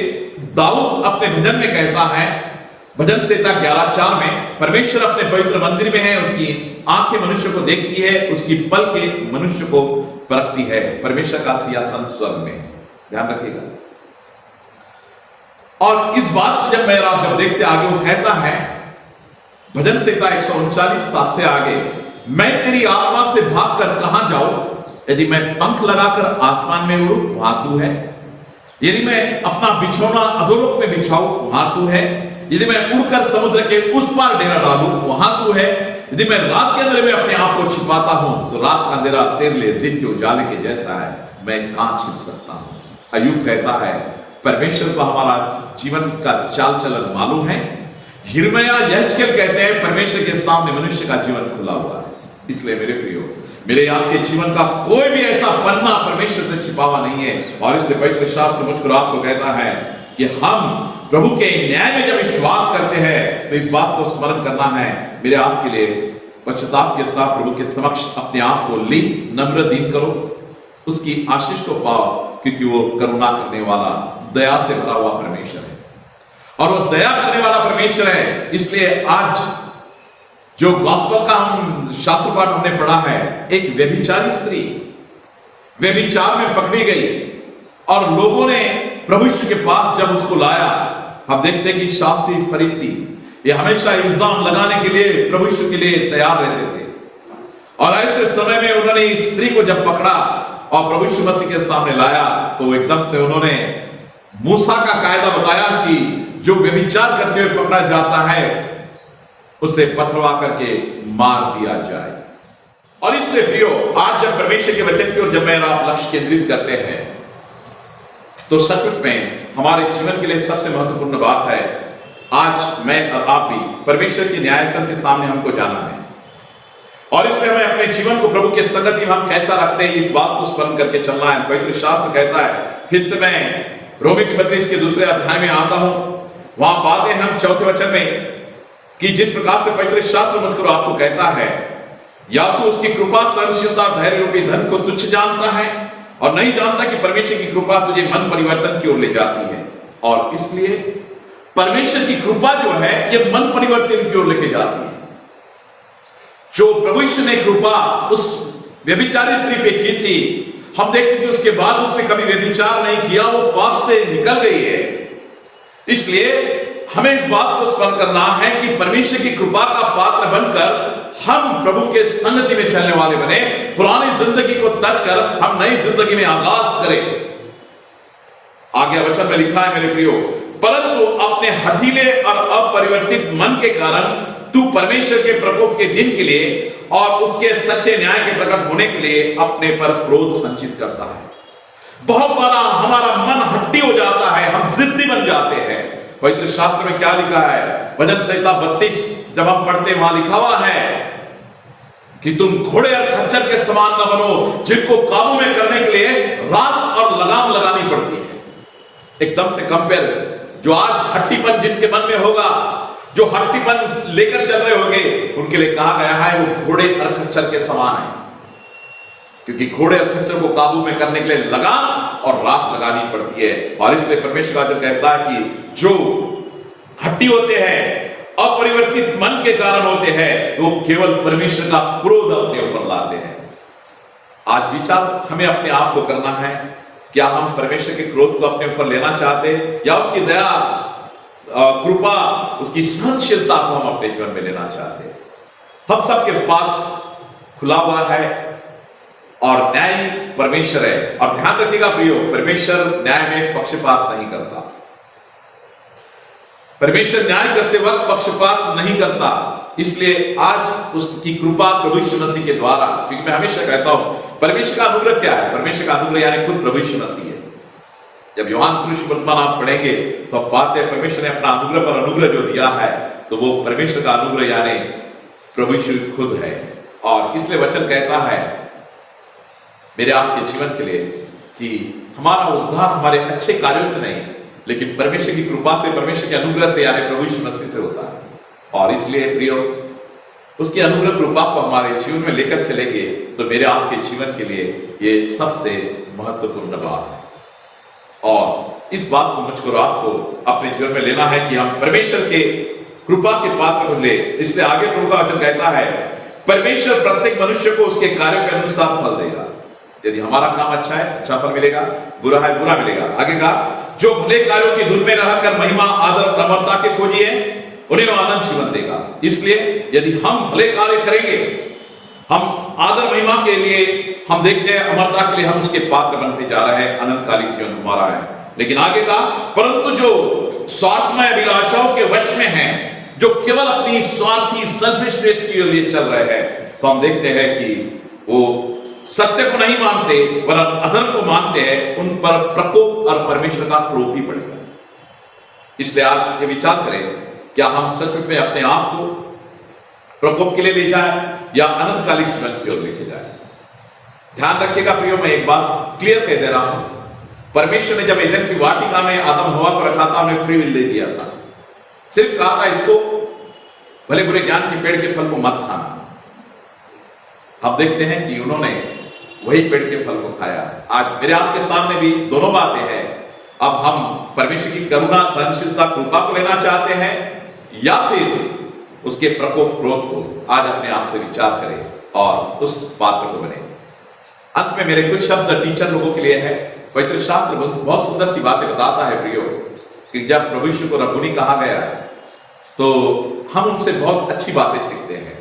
Speaker 11: दाऊद अपने भजन में कहता है, भजन संहिता 11:4 में, परमेश्वर अपने पवित्र मंदिर में है, उसकी आंखें मनुष्य को देखती है, उसकी पलकें मनुष्य को परखती है। परमेश्वर का सिंहासन स्वर्ग में है, ध्यान रखिएगा। और इस बात को जब मेरा जब देखते आगे, वो कहता है भजन संहिता 139:7 से आगे, मैं तेरी आत्मा से भागकर कहां जाऊं? यदि मैं पंख लगाकर आसमान में उड़ूं, वहां तू है। यदि मैं अपना बिछौना अधोलोक में बिछाऊं, वहां तू है। यदि मैं उड़कर समुद्र के उस पार डेरा डालूं, वहां तू है। यदि मैं रात के अंधेरे में अपने आप को छिपाता हूं, तो रात का अंधेरा तेरे लिए दिन के उजाले के जैसा है, मैं कहां छिप सकता हूं? अय्यूब कहता है, परमेश्वर को हमारा जीवन का चाल चलन मालूम है। यिर्मयाह यहेजकेल कहते हैं, परमेश्वर के सामने मनुष्य का जीवन खुला हुआ है। इसलिए मेरे प्रियो, मेरे आपके जीवन का कोई भी ऐसा पन्ना परमेश्वर से छिपा हुआ नहीं है। और इसलिए पवित्र शास्त्र मुझको आपको कहता है कि हम प्रभु के न्याय में जब विश्वास करते हैं, तो इस बात को स्मरण करना है, मेरे आपके लिए पश्चाताप के साथ प्रभु के समक्ष अपने आप को ली नम्र दीन करो, उसकी आशीष को पाओ, क्योंकि वो करुणा करने वाला, दया से भरा हुआ परमेश्वर है, और वो दया करने वाला परमेश्वर है। इसलिए आज जो गॉस्पेल का हम शास्त्र पाठ हमने पढ़ा है, एक व्यभिचारी स्त्री व्यभिचार में पकड़ी गई, और लोगों ने प्रभु यीशु के पास जब उसको लाया, हम देखते हैं कि शास्त्री फरीसी ये हमेशा इल्जाम लगाने के लिए प्रभु यीशु के लिए तैयार रहते थे। और ऐसे समय में उन्होंने इस स्त्री को जब पकड़ा और प्रभु यीशु मसीह के सामने लाया, तो एकदम से उन्होंने मूसा का कायदा बताया कि जो व्यभिचार करते हुए पकड़ा जाता है, उसे पथरवा करके मार दिया जाए। और इसलिए प्रियो, आज जब परमेश्वर के वचन की ओर जब मैं आप लक्ष्य केंद्रित करते हैं, तो सचमुच में हमारे जीवन के लिए सबसे महत्वपूर्ण बात है, आज मैं और आप भी परमेश्वर के न्यायासन के सामने हमको जाना है। और इसलिए हमें अपने जीवन को प्रभु के संगति में हम कैसा रखते हैं, इस बात को स्मरण करके चलना है। पवित्र शास्त्र कहता है, फिर से मैं रोमी की पत्री इसके 2 अध्याय में आता हूं, वहां पाते हैं हम 4 वचन में कि जिस प्रकार से पवित्र शास्त्र मुझको आपको कहता है, या तो उसकी कृपा, सहनशीलता, धैर्य रूपी धन को तुच्छ जानता है, और नहीं जानता कि परमेश्वर की कृपा तुझे मन परिवर्तन की ओर ले जाती है। और इसलिए परमेश्वर की कृपा जो है, ये मन परिवर्तन की ओर लेके जाती है। जो प्रभु यीशु ने कृपा उस व्यभिचारी स्त्री पे की थी, हम देखते कि उसके बाद उसने कभी व्यभिचार नहीं किया, वो पाप से निकल गई है। इसलिए हमें इस बात को स्मरण करना है कि परमेश्वर की कृपा का पात्र बनकर हम प्रभु के संगति में चलने वाले बने, पुरानी जिंदगी को तज कर हम नई जिंदगी में आगाज करें। आगे वचन में लिखा है मेरे प्रियो, परंतु अपने हठीले और अपरिवर्तित मन के कारण तू परमेश्वर के प्रकोप के दिन के लिए और उसके सच्चे न्याय के प्रकट होने के लिए अपने पर क्रोध संचित करता है। बहुत बार हमारा मन हट्टी हो जाता है, हम जिद्दी बन जाते हैं। पवित्र शास्त्र में क्या लिखा है, भजन संहिता 32 जब हम पढ़ते हैं, वहां लिखा हुआ है कि तुम घोड़े और खच्चर के समान न बनो, जिनको काबू में करने के लिए रास और लगाम लगानी पड़ती है। एकदम से कंपेयर, जो आज हट्टीपन जिनके मन में होगा, जो हट्टीपन लेकर चल रहे होंगे, उनके लिए कहा गया है वो घोड़े और खच्चर के समान है, क्योंकि घोड़े और खच्चर को काबू में करने के लिए लगाम और रास लगानी पड़ती है। और इसलिए परमेश्वर का वचन कहता है कि जो हट्टी होते हैं, अपरिवर्तित मन के कारण होते हैं, वो केवल परमेश्वर का क्रोध अपने ऊपर लाते हैं। आज विचार हमें अपने आप को करना है, क्या हम परमेश्वर के क्रोध को अपने ऊपर लेना चाहते हैं, या उसकी दया, कृपा, उसकी सहनशीलता को हम अपने जीवन में लेना चाहते हैं। हम सबके पास खुला हुआ है और न्याय परमेश्वर है। और ध्यान रखिएगा प्रियो, परमेश्वर न्याय में पक्षपात नहीं करता। परमेश्वर न्याय करते वक्त पक्षपात नहीं करता। इसलिए आज उसकी कृपा प्रभु यीशु मसीह के द्वारा, क्योंकि मैं हमेशा कहता हूं परमेश्वर का अनुग्रह क्या है, परमेश्वर का अनुग्रह यानी खुद प्रभु यीशु मसीह है। जब यूहन्ना पुरुष वर्तमान आप पढ़ेंगे तो आप पाते हैं परमेश्वर ने अपना अनुग्रह पर अनुग्रह जो दिया है, तो वो परमेश्वर का अनुग्रह यानी प्रभु यीशु खुद है। और इसलिए वचन कहता है मेरे आपके जीवन के लिए कि हमारा उद्धार हमारे अच्छे कार्यों से नहीं, लेकिन परमेश्वर की कृपा से, परमेश्वर के अनुग्रह से यानी प्रभु यीशु मसीह से होता है। और इसलिए प्रियो, उसकी अनुग्रह कृपा को हमारे जीवन में लेकर चलेंगे तो मेरे आपके जीवन के लिए ये सबसे महत्वपूर्ण बात है। और इस बात को मुझको और आपको अपने जीवन में लेना है कि हम परमेश्वर के कृपा के पात्र को ले। इसलिए आगे प्रभु का वचन कहता है, परमेश्वर प्रत्येक मनुष्य को उसके कार्यों के अनुसार फल देगा। यदि हमारा काम अच्छा है, अच्छा फल मिलेगा, बुरा है, बुरा मिलेगा। आगे का, जो भले कार्यों की धुन में रहकर महिमा, आदर, अमरता के खोजी है, उन्हें आनंद जीवन देगा। इसलिए यदि हम भले कार्य करेंगे, हम आदर महिमा के लिए हम देखते हैं, अमरता के लिए हम उसके पात्र बनते जा रहे हैं, अनंतकालिक जीवन हमारा है। लेकिन आगे का, परंतु जो स्वार्थमय अभिलाषाओं के वश में हैं, जो केवल अपनी स्वार्थी सेल्फिशनेस के लिए चल रहे हैं, तो हम देखते हैं कि वो सत्य को नहीं मानते वरन अधर्म को मानते हैं, उन पर प्रकोप और परमेश्वर का क्रोध भी पड़ेगा। इसलिए आज ये विचार करें, क्या हम सच में अपने आप को प्रकोप के लिए ले जाए या अनंतकालिक जीवन की ओर लेके जाए? ध्यान रखिएगा प्रियो, मैं एक बात क्लियर कह दे रहा हूं, परमेश्वर ने जब एदन की वाटिका में आदम हवा को रखा था, उन्हें फ्री विल दे दिया था। सिर्फ कहा था इसको भले बुरे ज्ञान के पेड़ के फल को मत खाना। अब देखते हैं कि उन्होंने वही पेड़ के फल को खाया। आज मेरे आपके सामने भी दोनों बातें हैं। अब हम परमेश्वर की करुणा, सहनशीलता, कृपा को लेना चाहते हैं या फिर उसके प्रकोप, क्रोध को? आज अपने आप से विचार करें और उस पात्र को बने। अंत में मेरे कुछ शब्द टीचर लोगों के लिए है। पवित्र शास्त्र बहुत सुंदर सी बातें बताता है प्रियो, कि जब प्रभु यीशु को रब्बुनी कहा गया तो हम उनसे बहुत अच्छी बातें सीखते हैं।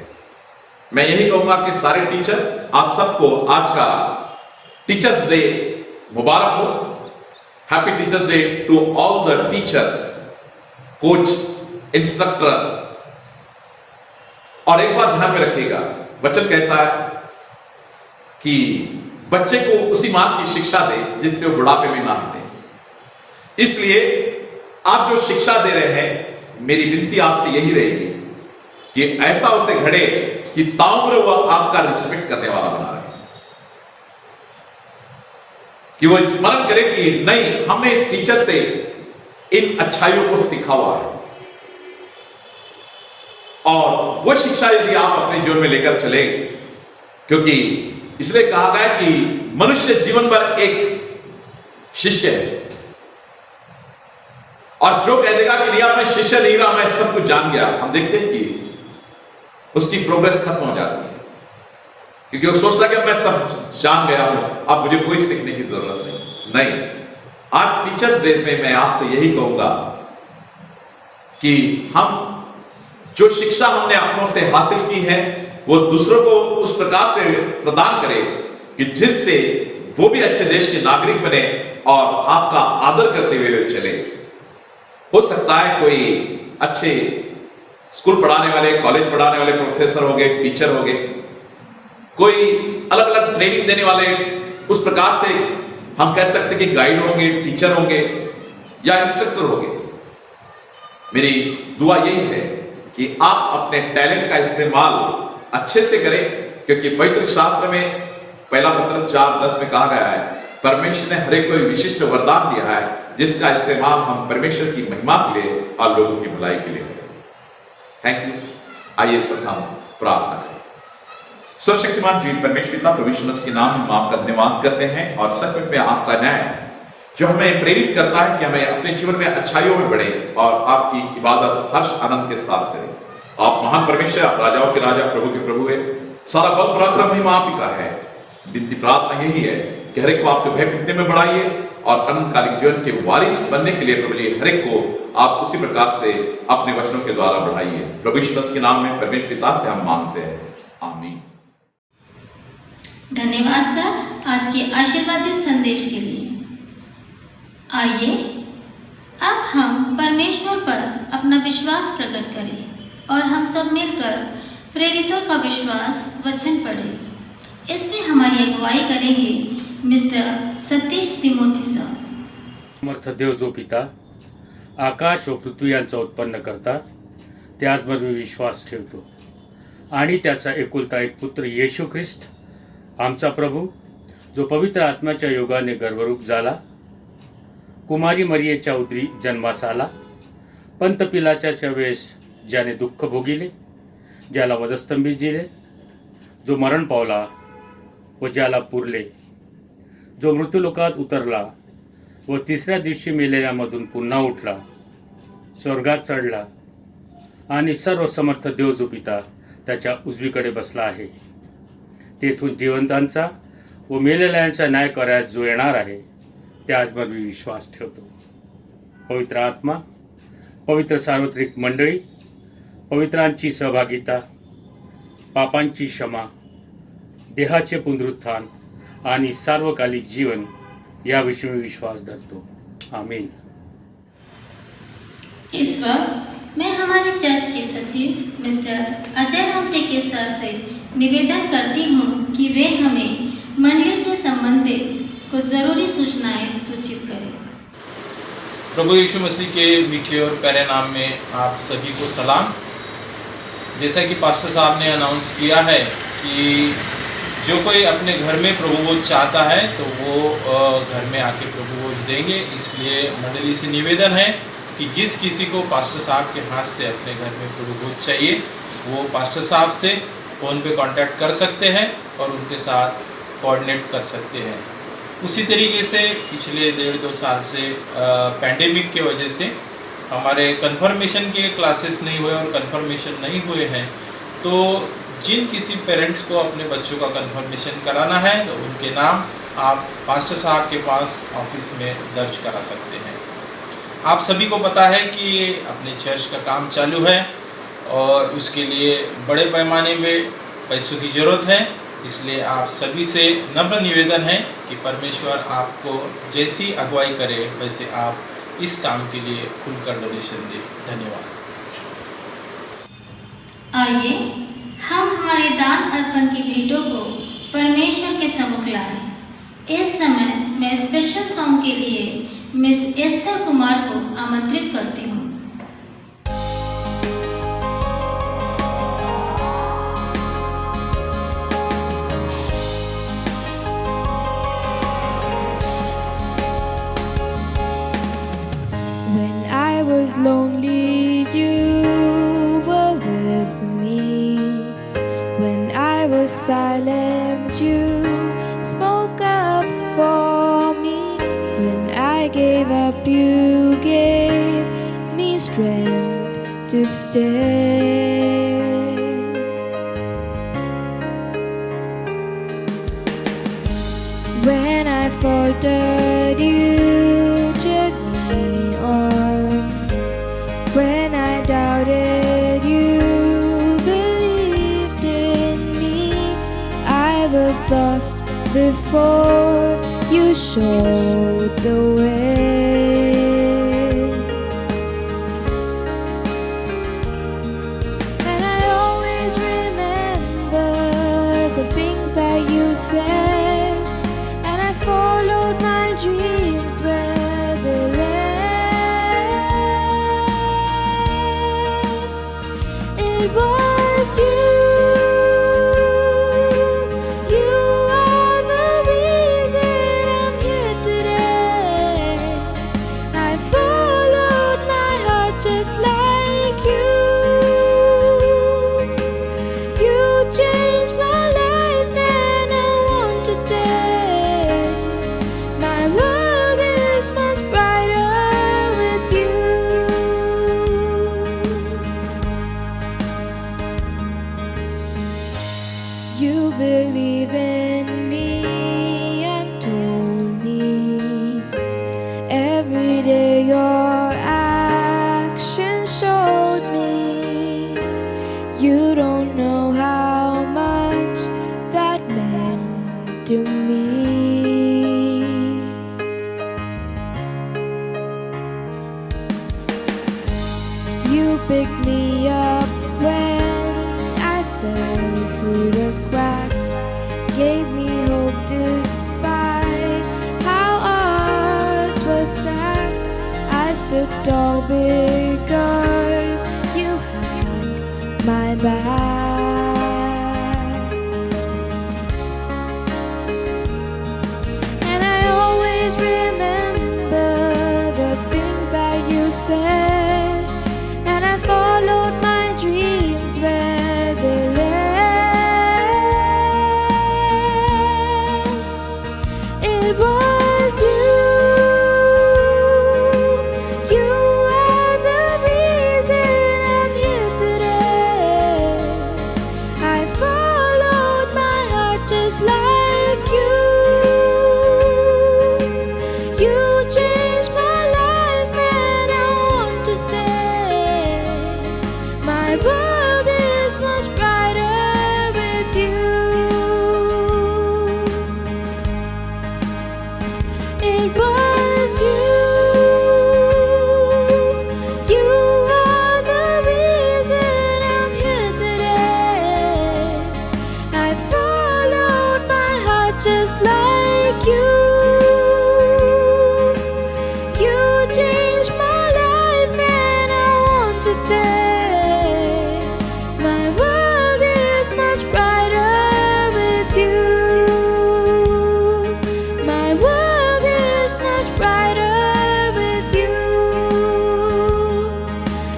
Speaker 11: मैं यही कहूंगा कि सारे टीचर, आप सबको आज का टीचर्स डे मुबारक हो। Happy teachers day to all the teachers, coach, instructor. और एक बात ध्यान में रखिएगा, वचन कहता है कि बच्चे को उसी मार्ग की शिक्षा दे जिससे वो बुढ़ापे में ना हटे। इसलिए आप जो शिक्षा दे रहे हैं, मेरी विनती आपसे यही रहेगी कि ऐसा उसे घड़े कि ताउम्र वह आपका रिस्पेक्ट करने वाला बना रहे, कि वो स्मरण करे कि नहीं, हमने इस टीचर से इन अच्छाइयों को सीखा हुआ है। और वो शिक्षा यदि आप अपने जीवन में लेकर चले, क्योंकि इसलिए कहा गया कि मनुष्य जीवन भर एक शिष्य है, और जो कह देगा कि नहीं मैं शिष्य नहीं रहा, मैं सब कुछ जान गया, हम देखते हैं कि उसकी प्रोग्रेस खत्म हो जाती है, क्योंकि वो सोचता कि अब मैं सब जान गया हूं, अब मुझे कोई सीखने की जरूरत नहीं। आज टीचर्स डे में मैं आपसे यही कहूंगा कि हम जो शिक्षा हमने अपनों से हासिल की है, वो दूसरों को उस प्रकार से प्रदान करें कि जिससे वो भी अच्छे देश के नागरिक बने और आपका आदर करते हुए चले। हो सकता है कोई अच्छे स्कूल पढ़ाने वाले, कॉलेज पढ़ाने वाले प्रोफेसर हो गए, टीचर हो गए, कोई अलग अलग ट्रेनिंग देने वाले, उस प्रकार से हम कह सकते कि गाइड होंगे, टीचर होंगे या इंस्ट्रक्टर होंगे। मेरी दुआ यही है कि आप अपने टैलेंट का इस्तेमाल अच्छे से करें, क्योंकि पवित्र शास्त्र में पहला पत्र 4:10 में कहा गया है, परमेश्वर ने हर एक को विशिष्ट वरदान दिया है जिसका इस्तेमाल हम परमेश्वर की महिमा के लिए और लोगों की भलाई के लिए करें। Thank you. आइए सब हम प्रार्थना करें। सर्वशक्तिमान जीवित परमेश्वर पिता, प्रभु यीशु मसीह के नाम में हम आपका धन्यवाद करते हैं और सच में आपका न्याय जो हमें प्रेरित करता है कि हमें अपने जीवन में अच्छाइयों में बढ़े और आपकी इबादत हर्ष आनंद के साथ करें। आप महान परमेश्वर, आप राजाओं के राजा, प्रभु के प्रभु है, सारा बल पराक्रम महिमा आप ही का है। विनती प्रार्थना यही है कि हर एक को आपके भय भक्ति में बढ़ाइए और अनंतकालिक जीवन के वारिस बनने के लिए प्रभु जी हर एक को आप उसी प्रकार से अपने वचनों के द्वारा बढ़ाइए। प्रभु यीशु मसीह के नाम में परमेश्वर पिता से हम मांगते हैं, आमीन।
Speaker 1: धन्यवाद सर आज के आशीर्वादित संदेश के लिए। आइए अब हम परमेश्वर पर अपना विश्वास प्रकट करें और हम सब मिलकर प्रेरितों का विश्वास वचन पढ़ें। इसमें हमारी अगुवाई करेंगे मिस्टर सतीश तिमोथी साहब।
Speaker 12: समर्थ देव जो पिता, आकाश व पृथ्वी यांचा उत्पन्न करता, त्याचवर मी विश्वास ठेवतो आणि त्याचा एकुलता एक पुत्र येशू ख्रिस्त आमचा प्रभू, जो पवित्र आत्म्याच्या योगाने गर्भरूप झाला कुमारी मरियेच्या उदरी जन्मास आला. पंत पिलाच्या वेळेस ज्याने दुःख भोगिले, ज्याला वधस्तंभी दिले, जो मरण पावला व ज्याला पुरले, जो मृत्यूलोकात उतरला व तिसऱ्या दिवशी मेलेल्यामधून पुन्हा उठला, स्वर्गात चढला आणि सर्व समर्थ देव जो पिता त्याच्या उजवीकडे बसला आहे, तेथून जिवंतांचा व मेलेल्यांचा न्याय करायला जो येणार आहे, त्याचवर मी विश्वास ठेवतो. पवित्र आत्मा, पवित्र सार्वत्रिक मंडळी, पवित्रांची सहभागिता, पापांची क्षमा, देहाचे पुनरुत्थान आणि सार्वकालिक जीवन याविषयी मी विश्वास धरतो. आमीन.
Speaker 1: इस वक्त मैं हमारे चर्च के सचिव मिस्टर अजय रामटे के सर से निवेदन करती हूँ कि वे हमें मंडली से संबंधित कुछ ज़रूरी सूचनाएं सूचित करें.
Speaker 13: प्रभु यीशु मसीह के मीठे और प्यारे नाम में आप सभी को सलाम. जैसा कि पास्टर साहब ने अनाउंस किया है कि जो कोई अपने घर में प्रभु भोज चाहता है तो वो घर में आके प्रभु भोज देंगे. इसलिए मंडली से निवेदन है कि जिस किसी को पास्टर साहब के हाथ से अपने घर में प्रभु भोज चाहिए वो पास्टर साहब से फ़ोन पे कांटेक्ट कर सकते हैं और उनके साथ कोऑर्डिनेट कर सकते हैं. उसी तरीके से पिछले 1.5-2 साल से पैंडेमिक के वजह से हमारे कंफर्मेशन के क्लासेस नहीं हुए और कंफर्मेशन नहीं हुए हैं, तो जिन किसी पेरेंट्स को अपने बच्चों का कंफर्मेशन कराना है तो उनके नाम आप पास्टर साहब के पास ऑफिस में दर्ज करा सकते हैं. आप सभी को पता है कि अपने चर्च का काम चालू है और उसके लिए बड़े पैमाने में पैसों की ज़रूरत है. इसलिए आप सभी से नम्र निवेदन है कि परमेश्वर आपको जैसी अगुवाई करे वैसे आप इस काम के लिए खुलकर डोनेशन दें. धन्यवाद.
Speaker 1: आइए हम हमारे दान अर्पण की भेंटों को परमेश्वर के सम्मुख लाएं. इस समय मैं स्पेशल सॉन्ग के लिए मिस एस्तर कुमार को आमंत्रित करती हूँ.
Speaker 6: When I was lonely, you were with me. When I was silent, you spoke up for me. When I gave up, you gave me strength to stay. When I faltered, you cheered me on. When I doubted, you believed in me. I was lost before you showed the way. And I always remember the things that you said, and I followed my dreams where they led. It was you. You are the reason I'm here today. I followed my heart just like you. You changed my life and I want to say my world is much brighter with you. You believe in me and told me every day your actions showed me. You don't know how much that meant to me. You picked me up when I fell through the cracks, gave me hope despite how odds were stacked. I stood tall because you had my back. And I always remember just like you. You changed my life, and I want to say my world is much brighter with you. It was you. You are the reason I'm here today. I followed my heart just like you. You changed my life, and I want to say my world is much brighter with you. My world is much brighter with you.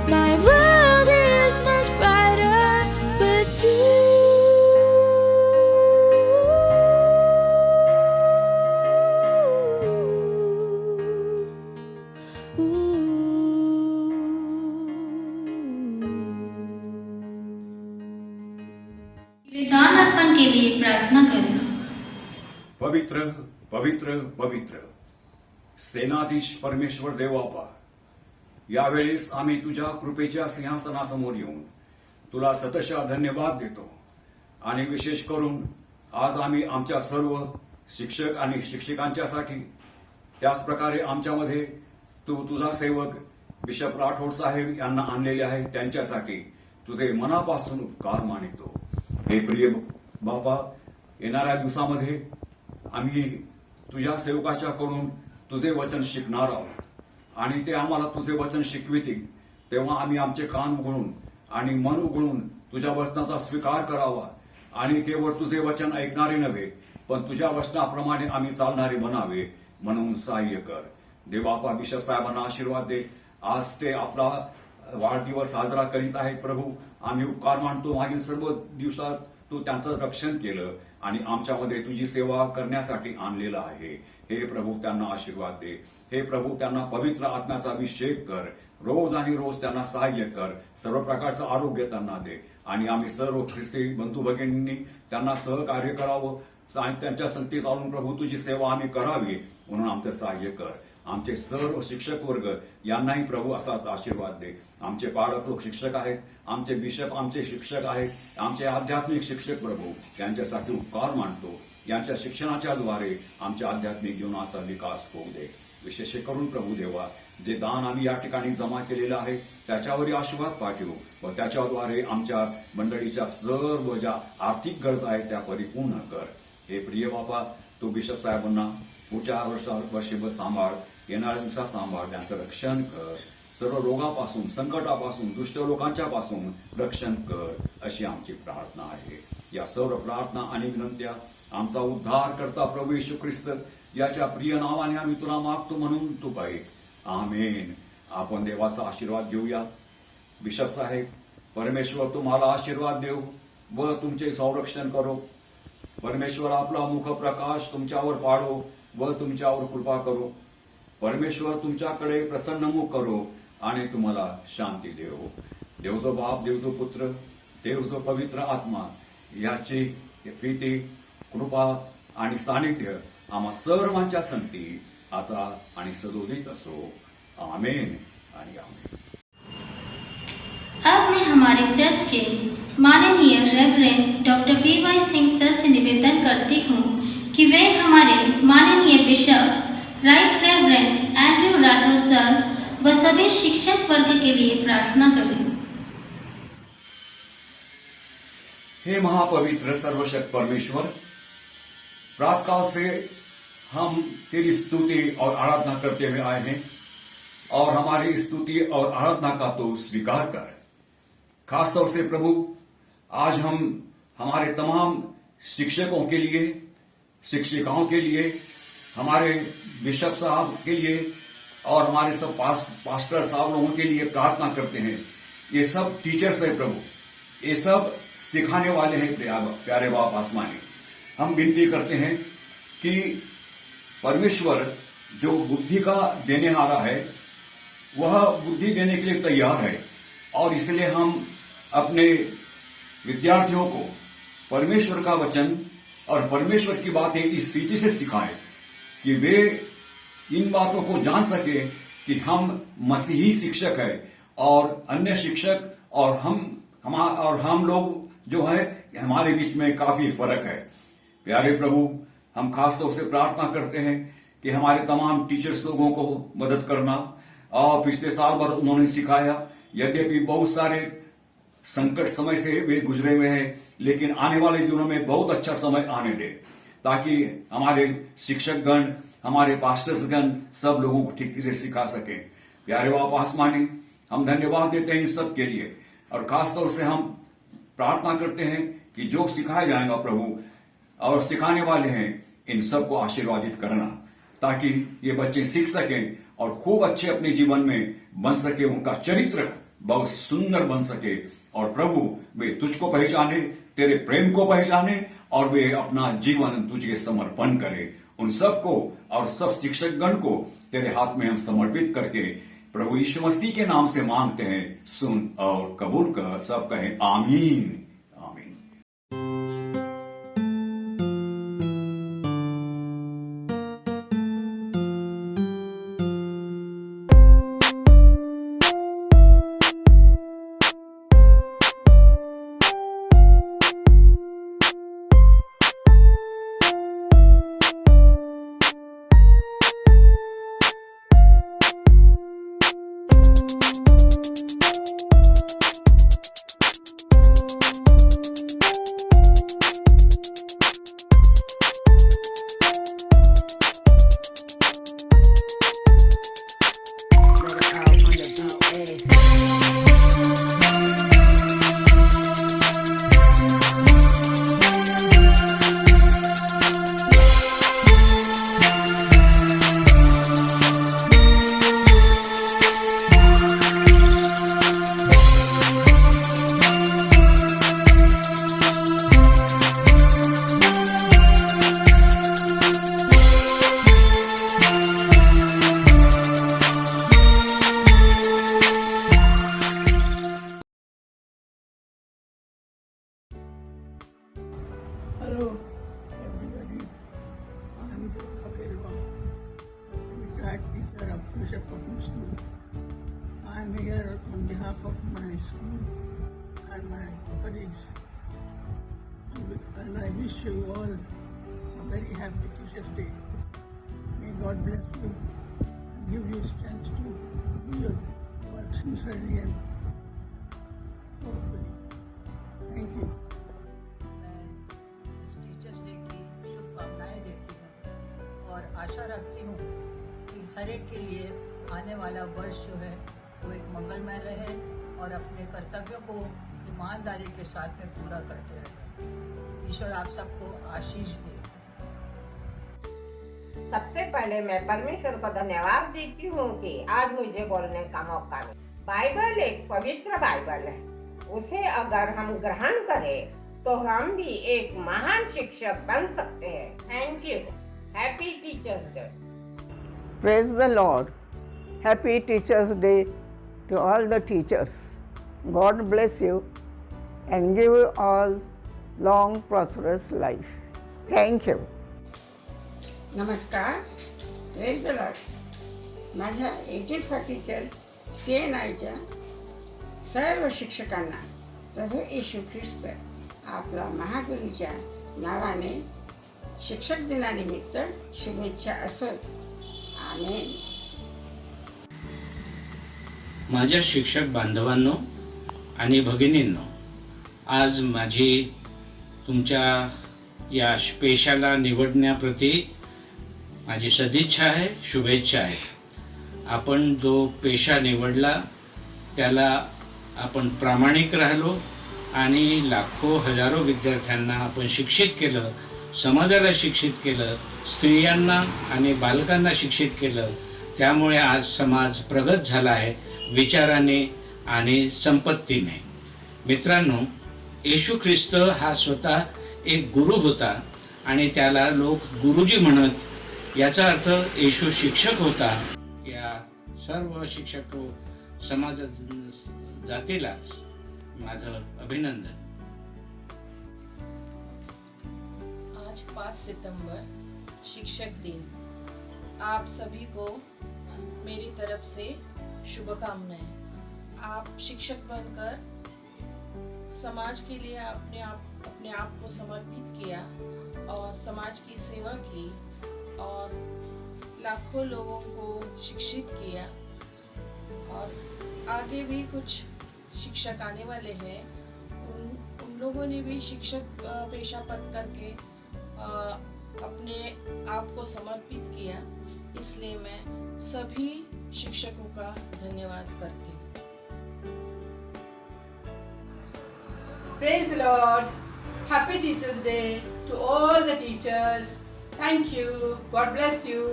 Speaker 6: My world is much brighter with you.
Speaker 1: दान अर्पण के लिए प्रार्थना करें।
Speaker 14: पवित्र पवित्र पवित्र सेनाधीश परमेश्वर देवापा, यावेळेस आम्ही तुझ्या कृपेच्या सिंहासनासमोर येऊन तुला सतशः धन्यवाद देतो आणि विशेष करून आज आम्ही आमच्या सर्व शिक्षक आणि शिक्षिकांच्यासाठी, त्याच प्रकारे आमच्यामध्ये तुझा सेवक बिशप राठोड साहेब यांना आणलेले आहे त्यांच्यासाठी तुझे मनापासून उपकार मानितो। हे प्रिय बापा, येणाऱ्या दिवसामध्ये आम्ही तुझ्या सेवकाच्याकडून तुझे वचन शिकणार आहोत आणि ते आम्हाला तुझे वचन शिकवितील, तेव्हा आम्ही आमचे कान उघडून आणि मन उघडून तुझ्या वचनाचा स्वीकार करावा आणि केवळ तुझे वचन ऐकणारे नव्हे पण तुझ्या वचनाप्रमाणे आम्ही चालणारे बनावे म्हणून सहाय्य कर। देवापा, बिशप साहेबांना आशीर्वाद दे। आज ते आपला वाढदिवस साजरा करीत आहेत प्रभू, आम्ही उपकार मानतो, मागील सर्व दिवसात तू त्यांचं रक्षण केलं आणि आमच्यामध्ये तुझी सेवा करण्यासाठी आणलेलं आहे। हे प्रभू, त्यांना आशीर्वाद दे। हे प्रभू, त्यांना पवित्र आत्म्याचा अभिषेक कर, रोज आणि रोज त्यांना सहाय्य कर, सर्व प्रकारचं आरोग्य त्यांना दे आणि आम्ही सर्व ख्रिस्ती बंधू भगिनींनी त्यांना सहकार्य करावं आणि त्यांच्या संगती चालून प्रभू तुझी सेवा आम्ही करावी म्हणून आमचं सहाय्य कर। आमचे सर्व शिक्षक वर्ग यांनाही प्रभू असाच आशीर्वाद दे। आमचे पालक लोक शिक्षक आहेत, आमचे बिशप आमचे शिक्षक आहेत, आमचे आध्यात्मिक शिक्षक प्रभू यांच्यासाठी उपकार मानतो। यांच्या शिक्षणाच्या द्वारे आमच्या आध्यात्मिक जीवनाचा विकास होऊ दे। विशेष करून प्रभू देवा, जे दान आम्ही या ठिकाणी जमा केलेलं आहे त्याच्यावरही आशीर्वाद पाठवू व त्याच्याद्वारे आमच्या मंडळीच्या सर्व ज्या आर्थिक गरजा आहेत त्या परिपूर्ण कर। हे प्रिय बाबा, तू बिशप साहेबांना पुढच्या वर्षभर सांभाळ, येणाऱ्या दिवसात सांभाळ, त्यांचं रक्षण कर, सर्व रोगापासून, संकटापासून, दुष्ट लोकांच्या पासून रक्षण कर, अशी आमची प्रार्थना आहे। या सर्व प्रार्थना आणि विनंत्या आमचा उद्धार करता प्रभू येशू ख्रिस्त याच्या प्रिय नावाने आम्ही तुला मागतो म्हणून तू पाहिजे। आमेन। आपण देवाचा आशीर्वाद घेऊया। बिशप साहेब, परमेश्वर तुम्हाला आशीर्वाद देऊ व तुमचे संरक्षण करो। परमेश्वर आपला मुख प्रकाश तुमच्यावर पाडो व तुमच्यावर कृपा करो। परमेश्वर तुमच्याकडे प्रसन्न मुख करो आणि तुम्हाला शांती देवो। देव जो बाप, देव जो पुत्र, देव जो पवित्र आत्मा याची प्रीती, कृपा आणि सानिध्य आम्हा सर्वांच्या संगती आता आणि सदोदित असो। आमेन आणि आमेन।
Speaker 1: अब मैं हमारे चर्च के माननीय रेवरेंड डॉक्टर पी.वाई. सिंह सर से निवेदन करती हूँ कि वे हमारे माननीय bishop right reverend Andrew Rathore sir व सभी शिक्षक वर्ग के लिए प्रार्थना करें।
Speaker 14: हे महापवित्र सर्वशक्त परमेश्वर, प्रातकाल से हम तेरी स्तुति और आराधना करते हुए आए हैं और हमारी स्तुति और आराधना का तो स्वीकार कर। खासतौर से प्रभु, आज हम हमारे तमाम शिक्षकों के लिए, शिक्षिकाओं के लिए, हमारे बिशप साहब के लिए और हमारे सब पास्टर साहब लोगों के लिए प्रार्थना करते हैं। ये सब टीचर्स है प्रभु, ये सब सिखाने वाले हैं प्यारे बाप आसमानी। हम विनती करते हैं कि परमेश्वर जो बुद्धि का देने वाला है वह बुद्धि देने के लिए तैयार है और इसलिए हम अपने विद्यार्थियों को परमेश्वर का वचन और परमेश्वर की बातें इस रीति से सिखाएं कि वे इन बातों को जान सके कि हम मसीही शिक्षक है और अन्य शिक्षक और हम लोग जो है हमारे बीच में काफी फर्क है। प्यारे प्रभु, हम खास तौर से प्रार्थना करते हैं कि हमारे तमाम टीचर्स लोगों को मदद करना, और पिछले साल भर उन्होंने सिखाया। यद्यपि बहुत सारे संकट समय से वे गुजरे हुए हैं, लेकिन आने वाले दिनों में बहुत अच्छा समय आने दे, ताकि हमारे शिक्षकगण, हमारे पास्टर्सगण सब लोगों को ठीक से सिखा सके। प्यारे बाप आसमानी, हम धन्यवाद देते हैं इन सब के लिए, और खासतौर से हम प्रार्थना करते हैं कि जो सिखाया जाएगा प्रभु और सिखाने वाले हैं, इन सबको आशीर्वादित करना, ताकि ये बच्चे सीख सकें और खूब अच्छे अपने जीवन में बन सके, उनका चरित्र बहुत सुंदर बन सके, और प्रभु वे तुझको पहचाने, तेरे प्रेम को पहचाने, और वे अपना जीवन तुझे समर्पण करें। उन सबको और सब शिक्षकगण को तेरे हाथ में हम समर्पित करके प्रभु यीशु मसीह के नाम से मांगते हैं, सुन और कबूल कर। सब कहें आमीन।
Speaker 15: Hello, everybody. I am Akelwa, retired teacher of Bishop Public School. I am here on behalf of my school and my colleagues. And I wish you all a very happy Teacher's Day. May God bless you and give you strength to do your work sincerely and thoroughly. Thank you.
Speaker 16: Teachers day की शुभकामनाएं देती हूँ और आशा रखती हूँ कि हर एक के लिए आने वाला वर्ष जो है वो एक मंगलमय रहे और अपने कर्तव्यों को ईमानदारी के साथ में पूरा करते रहे। ईश्वर आप सबको आशीष दे।
Speaker 17: सबसे पहले मैं परमेश्वर को धन्यवाद देती हूँ कि आज मुझे बोलने का मौका मिला। बाइबल एक पवित्र बाइबल है, उसे अगर हम ग्रहण करें तो हम भी एक महान शिक्षक बन सकते हैं। Thank you. Happy teachers day.
Speaker 15: Praise the Lord. Happy Teachers Day to all the teachers. God bless you and give you all long prosperous life. Thank you.
Speaker 18: नमस्कार. Praise the Lord. माझ्या 84 टीचर्स CNIच्या सर्व शिक्षकांना प्रभू येशू ख्रिस्त आपला महागुरूच्या नावाने शिक्षक दिनानिमित्त शुभेच्छा असोत. आमेन.
Speaker 19: माझ्या शिक्षक बांधवांनो आणि भगिनींनो, आज माझी तुमच्या या पेशाला निवडण्याप्रती माझी सदिच्छा आहे, शुभेच्छा आहे. आपण जो पेशा निवडला त्याला आपण प्रामाणिक राहिलो आणि लाखो हजारो विद्यार्थ्यांना आपण शिक्षित केलं, समाजाला शिक्षित केलं, स्त्रियांना आणि बालकांना शिक्षित केलं. त्यामुळे आज समाज प्रगत झाला आहे विचाराने आणि संपत्तीने. मित्रांनो, येशू ख्रिस्त हा स्वतः एक गुरु होता आणि त्याला लोक गुरुजी म्हणत. याचा अर्थ येशू शिक्षक होता. या सर्व शिक्षक समाज जातीला माझं अभिनंदन.
Speaker 20: आज आज 5 सितंबर शिक्षक दिन। आप सभी को मेरी तरफ से शुभकामनाएं। आप शिक्षक बनकर समाज के लिए अपने आप को समर्पित किया और समाज की सेवा की और लाखों लोगों को शिक्षित किया। और आगे भी कुछ शिक्षक आने वाले हैं, उन लोगों ने भी शिक्षक पेशा पद करके अपने आप को समर्पित किया। इसलिए मैं सभी शिक्षकों का धन्यवाद करती हूँ।
Speaker 21: Praise the Lord. Happy Teachers Day to all the teachers. Thank you. God bless you.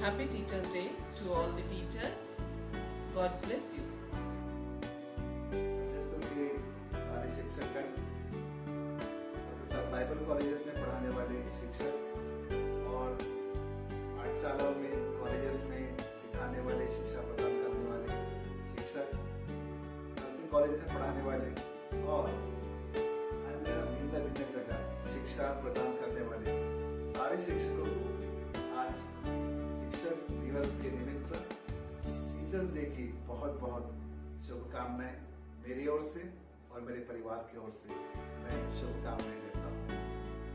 Speaker 22: Happy Teachers Day to all the teachers. God bless you.
Speaker 23: सारे शिक्षक बाइबल कॉलेजेस में पढ़ाने वाले शिक्षक और पाठशालाओं में कॉलेजेस में सिखाने वाले शिक्षा प्रदान करने वाले शिक्षक, नर्सिंग कॉलेज में पढ़ाने वाले और अन्य भिन्न भिन्न जगह शिक्षा प्रदान करने वाले सारे शिक्षकों को आज शिक्षक दिवस के निमित्त टीचर्स डे की बहुत बहुत शुभकामनाएं मेरी ओर से और मेरे परिवार की ओर से मैं शुभकामनाएं देता हूँ।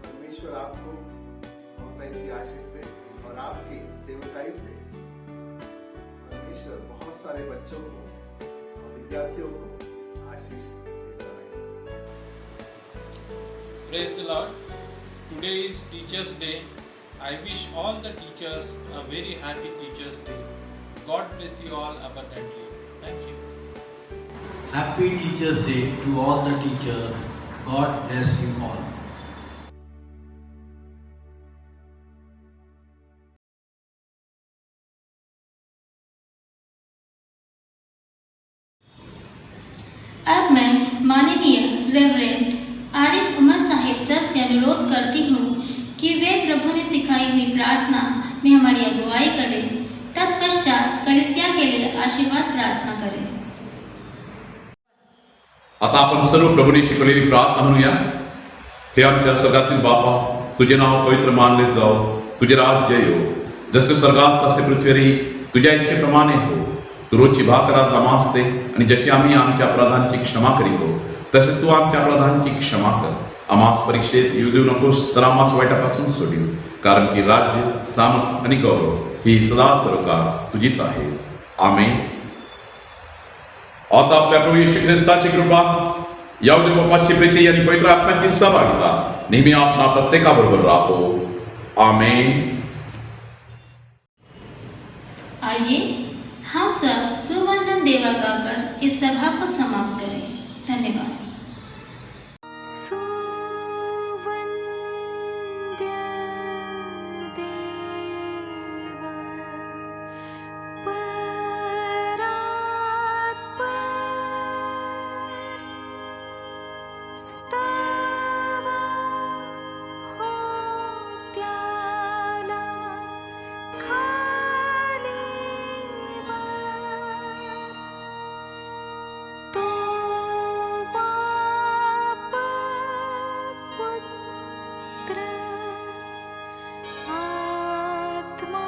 Speaker 23: परमेश्वर आपको बहुत की आशीष दे और आपकी सेवकाई से परमेश्वर बहुत सारे बच्चों को और विद्यार्थियों को आशीष देता रहे।
Speaker 13: Praise the Lord. Today is Teachers Day. I wish all the teachers a very happy Teachers Day. God bless you all abundantly. Thank you.
Speaker 24: Happy Teachers Day to all the teachers. God bless you all.
Speaker 1: अब मैं माननीय reverend Arif Umar Sahib sir से अनुरोध करती हूँ कि वे प्रभु ने सिखाई हुई प्रार्थना में हमारी अगुवाई करें। तत्पश्चात कलीसिया के लिए आशीर्वाद प्रार्थना करें।
Speaker 11: आता आपण सर्व प्रभूने शिकवलेली प्रार्थना म्हणूया। हे आमच्या स्वर्गातील बापा, तुझे नाव पवित्र मानले जाओ, तुझे राज्य येवो, जसे स्वर्गात तसे पृथ्वीवरही तुझ्या इच्छेप्रमाणे हो। तू रोजची भाकर आज आम्हास दे आणि जशी आम्ही आमच्या अपराधांची क्षमा करीतो तसे तू आमच्या अपराधांची क्षमा कर। आम्हास परीक्षेत येऊ देऊ नकोस, तर आम्हास वाईटापासून सोडील, कारण की राज्य, सामर्थ आणि गौरव ही सदा सर्वकाळ तुझीच आहे। आमेन। आता आपल्या प्रभू येशू ख्रिस्ताची कृपा, यावदे बापाची प्रीती आणि पवित्र आत्म्याची सहभागिता नेहमी आपणा प्रत्येकाबरोबर राहो। आमेन।
Speaker 1: आइए हम सब सुवंदन देवा गाकर इस सभा को समाप्त करें। धन्यवाद।
Speaker 25: आत्मा